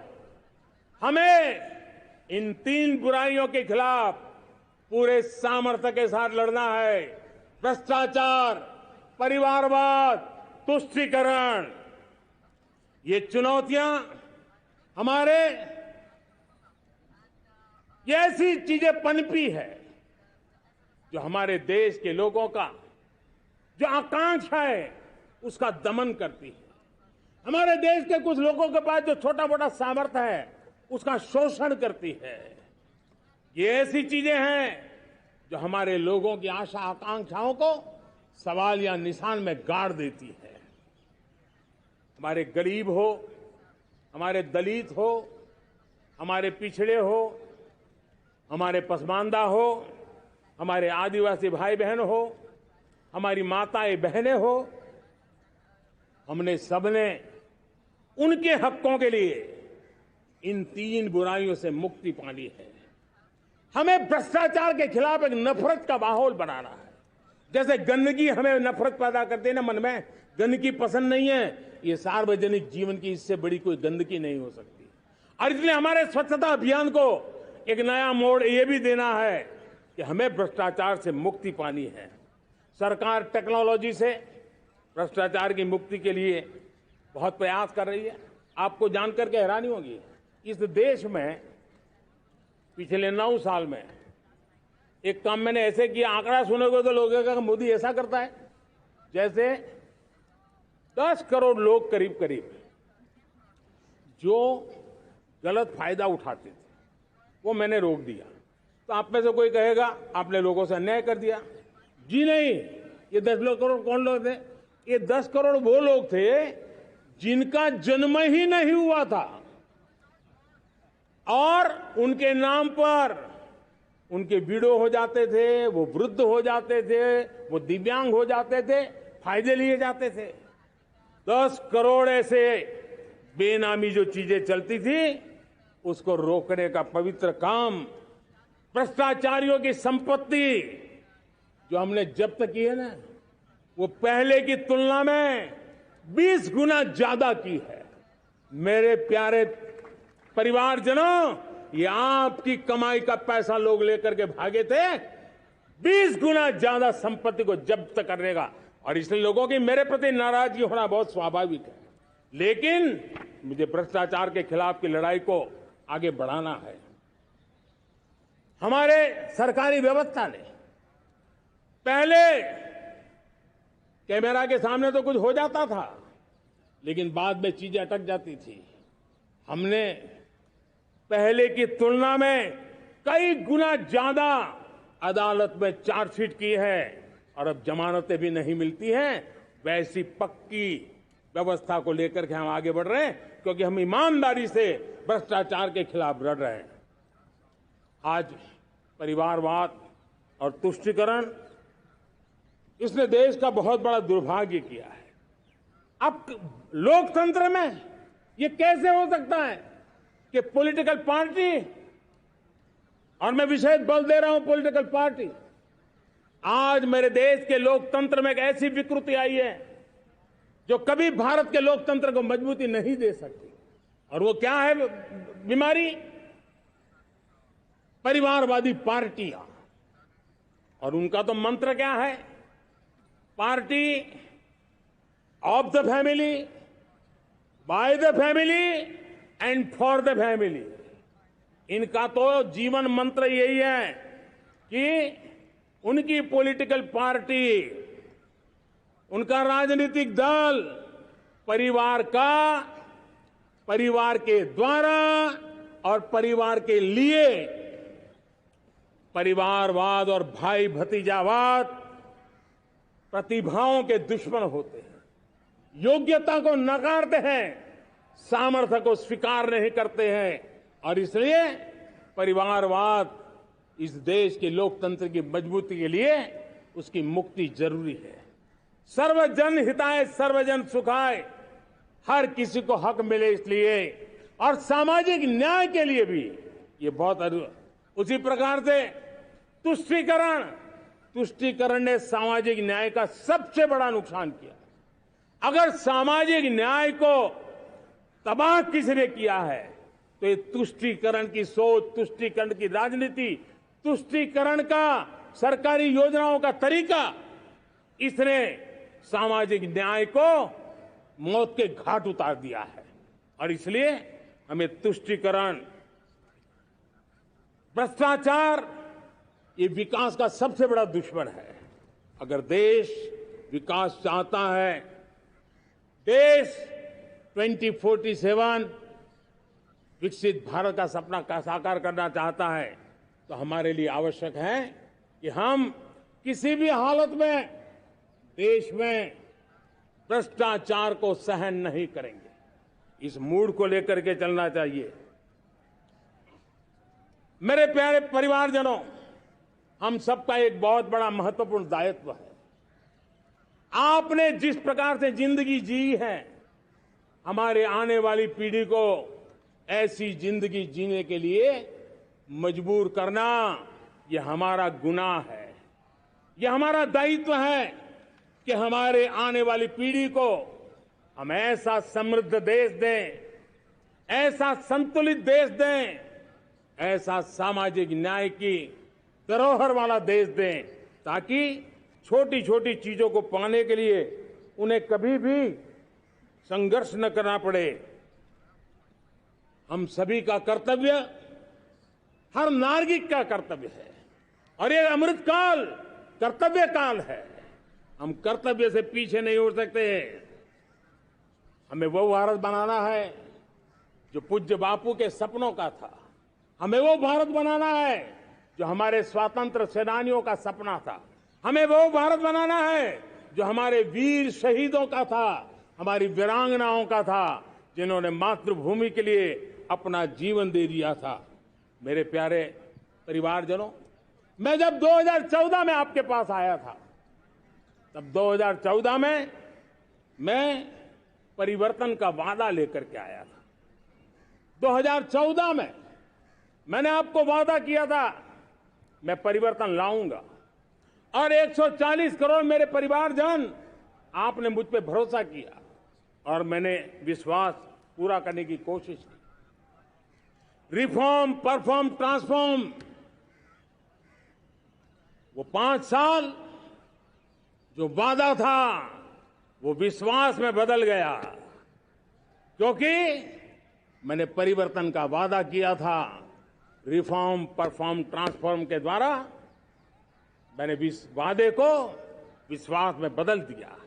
हमें इन 3 बुराइयों के खिलाफ पूरे सामर्थ्य के साथ लड़ना है। भ्रष्टाचार, परिवारवाद, तुष्टीकरण, ये चुनौतियां हमारे, ये ऐसी चीजें पनपी है जो हमारे देश के लोगों का जो आकांक्षा है उसका दमन करती है। हमारे देश के कुछ लोगों के पास जो छोटा मोटा सामर्थ्य है उसका शोषण करती है। ये ऐसी चीजें हैं जो हमारे लोगों की आशा आकांक्षाओं को सवाल या निशान में गाड़ देती है। हमारे गरीब हो, हमारे दलित हो, हमारे पिछड़े हो, हमारे पसमानदा हो, हमारे आदिवासी भाई बहन हो, हमारी माताएं बहनें हो, हमने सबने उनके हकों के लिए इन 3 बुराइयों से मुक्ति पानी है। हमें भ्रष्टाचार के खिलाफ एक नफरत का माहौल बनाना है। जैसे गंदगी हमें नफरत पैदा करती है ना, मन में गंदगी पसंद नहीं है, ये सार्वजनिक जीवन की इससे बड़ी कोई गंदगी नहीं हो सकती। और इसलिए हमारे स्वच्छता अभियान को एक नया मोड़ ये भी देना है कि हमें भ्रष्टाचार से मुक्ति पानी है। सरकार टेक्नोलॉजी से भ्रष्टाचार की मुक्ति के लिए बहुत प्रयास कर रही है। आपको जानकर के हैरानी होगी, इस देश में पिछले 9 साल में एक काम मैंने ऐसे किया, आंकड़ा सुनोगे तो लोग कहेंगे मोदी ऐसा करता है। जैसे 10 करोड़ लोग करीब करीब जो गलत फायदा उठाते थे वो मैंने रोक दिया। तो आप में से कोई कहेगा आपने लोगों से अन्याय कर दिया। जी नहीं, ये 10 करोड़ कौन लोग थे? ये 10 करोड़ वो लोग थे जिनका जन्म ही नहीं हुआ था और उनके नाम पर उनके विडो हो जाते थे, वो वृद्ध हो जाते थे, वो दिव्यांग हो जाते थे, फायदे लिए जाते थे। 10 करोड़ ऐसे बेनामी जो चीजें चलती थी उसको रोकने का पवित्र काम, भ्रष्टाचारियों की संपत्ति जो हमने जब्त की है ना, वो पहले की तुलना में 20 गुना ज्यादा की है। मेरे प्यारे परिवारजनों, ये आपकी कमाई का पैसा लोग लेकर के भागे थे, 20 गुना ज्यादा संपत्ति को जब्त करने का। और इसलिए लोगों की मेरे प्रति नाराजगी होना बहुत स्वाभाविक है, लेकिन मुझे भ्रष्टाचार के खिलाफ की लड़ाई को आगे बढ़ाना है। हमारे सरकारी व्यवस्था ने पहले कैमरा के सामने तो कुछ हो जाता था, लेकिन बाद में चीजें अटक जाती थी। हमने पहले की तुलना में कई गुना ज्यादा अदालत में चार्जशीट की है और अब जमानतें भी नहीं मिलती हैं। वैसी पक्की व्यवस्था को लेकर के हम आगे बढ़ रहे हैं, क्योंकि हम ईमानदारी से भ्रष्टाचार के खिलाफ लड़ रहे हैं। आज परिवारवाद और तुष्टीकरण, इसने देश का बहुत बड़ा दुर्भाग्य किया है। अब लोकतंत्र में ये कैसे हो सकता है कि पॉलिटिकल पार्टी, और मैं विशेष बल दे रहा हूं पॉलिटिकल पार्टी, आज मेरे देश के लोकतंत्र में एक ऐसी विकृति आई है जो कभी भारत के लोकतंत्र को मजबूती नहीं दे सकती। और वो क्या है बीमारी? परिवारवादी पार्टियां। और उनका तो मंत्र क्या है? Party of the family, by the family and for the family. इनका तो जीवन मंत्र यही है कि उनकी पॉलिटिकल पार्टी, उनका राजनीतिक दल परिवार का, परिवार के द्वारा और परिवार के लिए, परिवारवाद और भाई भतीजावाद प्रतिभाओं के दुश्मन होते हैं, योग्यता को नकारते हैं, सामर्थ्य को स्वीकार नहीं करते हैं। और इसलिए परिवारवाद इस देश के लोकतंत्र की मजबूती के लिए उसकी मुक्ति जरूरी है। सर्वजन हिताय सर्वजन सुखाय, हर किसी को हक मिले इसलिए, और सामाजिक न्याय के लिए भी ये बहुत। उसी प्रकार से तुष्टीकरण ने सामाजिक न्याय का सबसे बड़ा नुकसान किया। अगर सामाजिक न्याय को तबाह किसने किया है तो ये तुष्टीकरण की सोच, तुष्टीकरण की राजनीति, तुष्टीकरण का सरकारी योजनाओं का तरीका, इसने सामाजिक न्याय को मौत के घाट उतार दिया है। और इसलिए हमें तुष्टीकरण, भ्रष्टाचार, ये विकास का सबसे बड़ा दुश्मन है। अगर देश विकास चाहता है, देश 2047 विकसित भारत का सपना का साकार करना चाहता है, तो हमारे लिए आवश्यक है कि हम किसी भी हालत में देश में भ्रष्टाचार को सहन नहीं करेंगे। इस मूड को लेकर के चलना चाहिए। मेरे प्यारे परिवारजनों, हम सबका एक बहुत बड़ा महत्वपूर्ण दायित्व है। आपने जिस प्रकार से जिंदगी जी है, हमारे आने वाली पीढ़ी को ऐसी जिंदगी जीने के लिए मजबूर करना, यह हमारा गुनाह है। यह हमारा दायित्व है कि हमारे आने वाली पीढ़ी को हम ऐसा समृद्ध देश दें, ऐसा संतुलित देश दें, ऐसा सामाजिक न्याय की धरोहर वाला देश दें, ताकि छोटी छोटी चीजों को पाने के लिए उन्हें कभी भी संघर्ष न करना पड़े। हम सभी का कर्तव्य, हर नागरिक का कर्तव्य है, और ये अमृत काल कर्तव्य काल है। हम कर्तव्य से पीछे नहीं हो सकते। हमें वो भारत बनाना है जो पूज्य बापू के सपनों का था। हमें वो भारत बनाना है जो हमारे स्वतंत्र सेनानियों का सपना था। हमें वो भारत बनाना है जो हमारे वीर शहीदों का था, हमारी वीरांगनाओं का था, जिन्होंने मातृभूमि के लिए अपना जीवन दे दिया था। मेरे प्यारे परिवारजनों, मैं जब 2014 में आपके पास आया था, तब 2014 में मैं परिवर्तन का वादा लेकर के आया था। 2014 में मैंने आपको वादा किया था, मैं परिवर्तन लाऊंगा, और 140 करोड़ मेरे परिवारजन, आपने मुझ पे भरोसा किया और मैंने विश्वास पूरा करने की कोशिश की। रिफॉर्म, परफॉर्म, ट्रांसफॉर्म, वो 5 साल जो वादा था वो विश्वास में बदल गया, क्योंकि मैंने परिवर्तन का वादा किया था। रिफॉर्म, परफॉर्म, ट्रांसफॉर्म के द्वारा मैंने इस वादे को विश्वास में बदल दिया।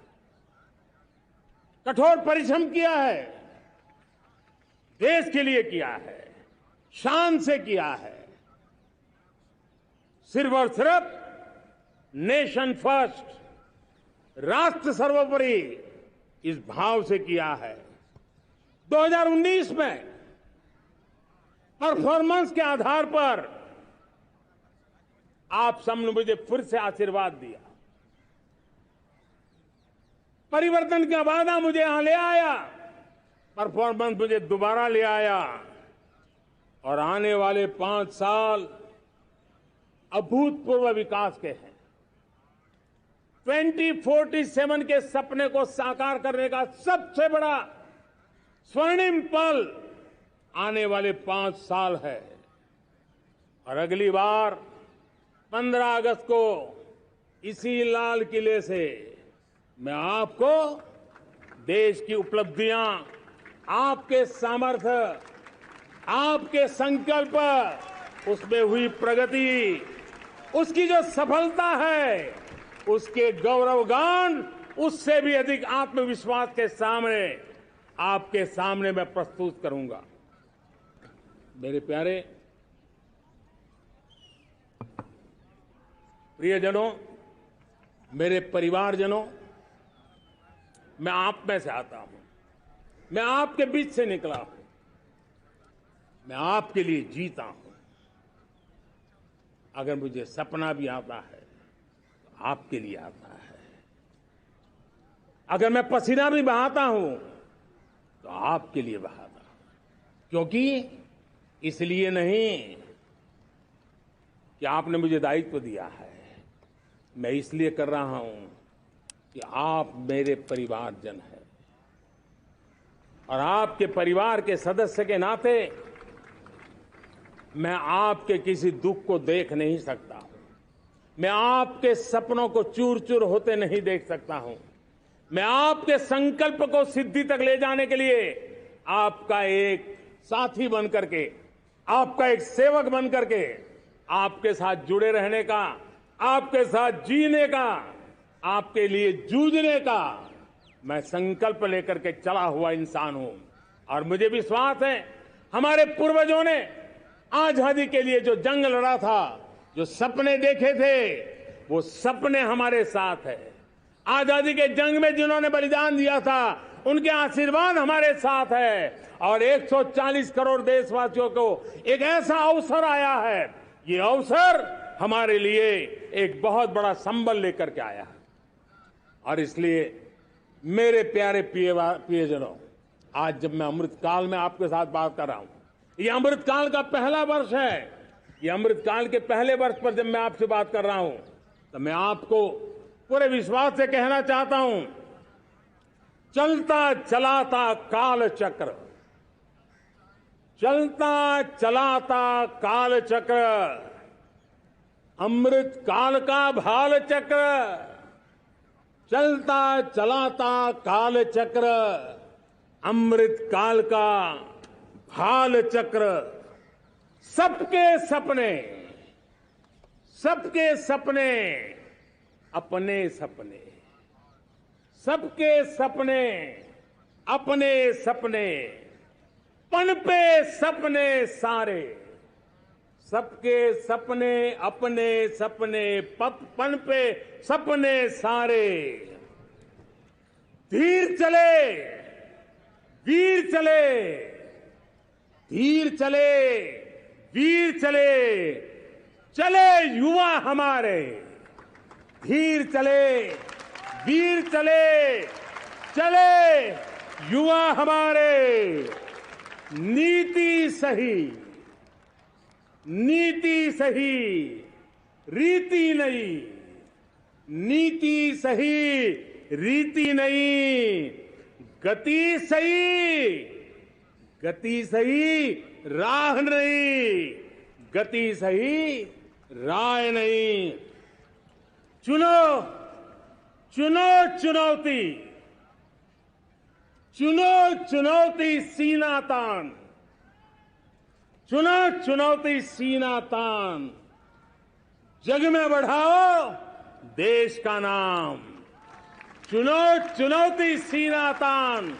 कठोर परिश्रम किया है, देश के लिए किया है, शान से किया है, सिर्फ और सिर्फ नेशन फर्स्ट, राष्ट्र सर्वोपरि, इस भाव से किया है। 2019 में परफॉर्मेंस के आधार पर आप सबने मुझे फिर से आशीर्वाद दिया। परिवर्तन का वादा मुझे यहां ले आया, परफॉर्मेंस मुझे दोबारा ले आया, और आने वाले 5 साल अभूतपूर्व विकास के हैं। 2047 के सपने को साकार करने का सबसे बड़ा स्वर्णिम पल आने वाले 5 साल है। और अगली बार 15 अगस्त को इसी लाल किले से मैं आपको देश की उपलब्धियां, आपके सामर्थ्य, आपके संकल्प, उसमें हुई प्रगति, उसकी जो सफलता है, उसके गौरवगान, उससे भी अधिक आत्मविश्वास के सामने, आपके सामने मैं प्रस्तुत करूंगा। मेरे प्यारे प्रियजनों, मेरे परिवारजनों, मैं आप में से आता हूं, मैं आपके बीच से निकला हूं, मैं आपके लिए जीता हूं। अगर मुझे सपना भी आता है तो आपके लिए आता है। अगर मैं पसीना भी बहाता हूं तो आपके लिए बहाता हूं, क्योंकि इसलिए नहीं कि आपने मुझे दायित्व दिया है, मैं इसलिए कर रहा हूं कि आप मेरे परिवारजन हैं, और आपके परिवार के सदस्य के नाते मैं आपके किसी दुख को देख नहीं सकता हूं, मैं आपके सपनों को चूर चूर होते नहीं देख सकता हूं, मैं आपके संकल्प को सिद्धि तक ले जाने के लिए आपका एक साथी बन करके, आपका एक सेवक बन करके, आपके साथ जुड़े रहने का, आपके साथ जीने का, आपके लिए जूझने का मैं संकल्प लेकर के चला हुआ इंसान हूं और मुझे विश्वास है हमारे पूर्वजों ने आजादी के लिए जो जंग लड़ा था, जो सपने देखे थे, वो सपने हमारे साथ है। आजादी के जंग में जिन्होंने बलिदान दिया था, उनके आशीर्वाद हमारे साथ है और 140 करोड़ देशवासियों को एक ऐसा अवसर आया है। ये अवसर हमारे लिए एक बहुत बड़ा संबल लेकर के आया है और इसलिए मेरे प्यारे प्रियजनों, आज जब मैं अमृतकाल में आपके साथ बात कर रहा हूं, ये अमृतकाल का पहला वर्ष है। ये अमृतकाल के पहले वर्ष पर जब मैं आपसे बात कर रहा हूं तो मैं आपको पूरे विश्वास से कहना चाहता हूं, चलता चलाता काल चक्र, चलता चलाता काल चक्र, अमृत काल का भाल चक्र, चलता चलाता काल चक्र, अमृत काल का भाल चक्र, सबके सपने, सबके सपने, अपने सपने, सबके सपने, अपने सपने, पनपे सपने सारे, सबके सपने, अपने सपने, पनपे सपने सारे, धीर चले, वीर चले, धीर चले, वीर चले, चले युवा हमारे, धीर चले, वीर चले, चले युवा हमारे, नीति सही, नीति सही, रीति नहीं, नीति सही, रीति नहीं, गति सही, गति सही, राह नहीं, गति सही, राय नहीं। चुनो, चुनो चुनौती, चुनो चुनौती सीना तान, चुनो चुनौती सीना तान, जग में बढ़ाओ देश का नाम, चुनो चुनौती सीना तान,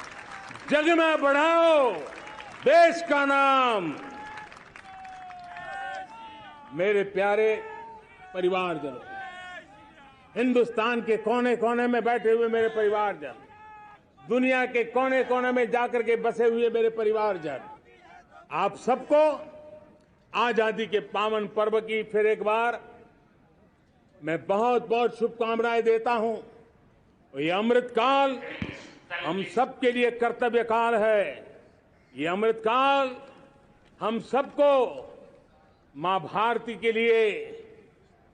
जग में बढ़ाओ देश का नाम। मेरे प्यारे परिवारजनों, हिंदुस्तान के कोने कोने में बैठे हुए मेरे परिवारजन, दुनिया के कोने कोने में जाकर के बसे हुए मेरे परिवारजन, आप सबको आजादी के पावन पर्व की फिर एक बार मैं बहुत बहुत शुभकामनाएं देता हूं। ये अमृतकाल हम सबके लिए कर्तव्य काल है। ये अमृतकाल हम सबको मां भारती के लिए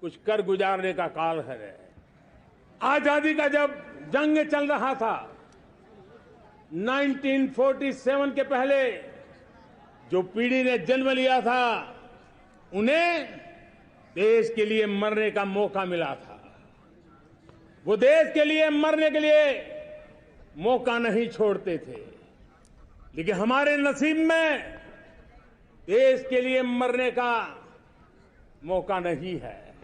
कुछ कर गुजारने का काल है। आजादी का जब जंग चल रहा था 1947 के पहले जो पीढ़ी ने जन्म लिया था, उन्हें देश के लिए मरने का मौका मिला था। वो देश के लिए मरने के लिए मौका नहीं छोड़ते थे, लेकिन हमारे नसीब में देश के लिए मरने का मौका नहीं है।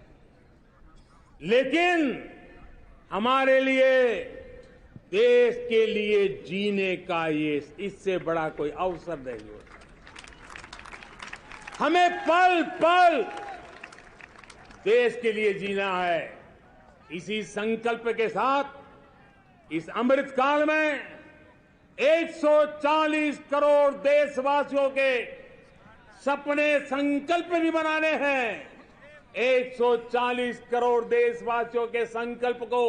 लेकिन हमारे लिए देश के लिए जीने का ये इससे बड़ा कोई अवसर नहीं होता। हमें पल पल देश के लिए जीना है। इसी संकल्प के साथ इस अमृतकाल में 140 करोड़ देशवासियों के सपने संकल्प भी बनाने हैं। 140 करोड़ देशवासियों के संकल्प को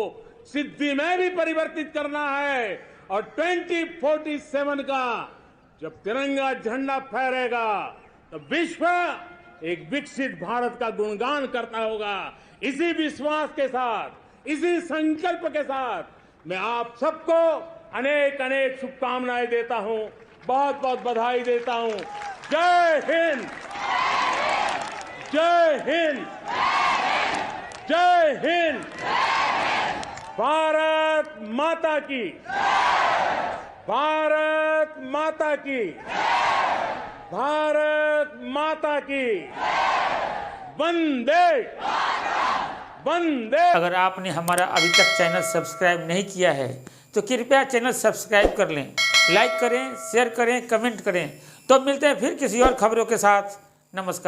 सिद्धि में भी परिवर्तित करना है और 2047 का जब तिरंगा झंडा फहरेगा तो विश्व एक विकसित भारत का गुणगान करता होगा। इसी विश्वास के साथ, इसी संकल्प के साथ मैं आप सबको अनेक अनेक शुभकामनाएं देता हूं, बहुत बहुत बधाई देता हूं। जय हिंद, जय हिंद, जय हिंद। भारत माता की, भारत माता की, भारत माता की। वंदे वंदे। अगर आपने हमारा अभी तक चैनल सब्सक्राइब नहीं किया है तो कृपया चैनल सब्सक्राइब कर लें, लाइक करें, शेयर करें, कमेंट करें। तो मिलते हैं फिर किसी और खबरों के साथ। नमस्कार।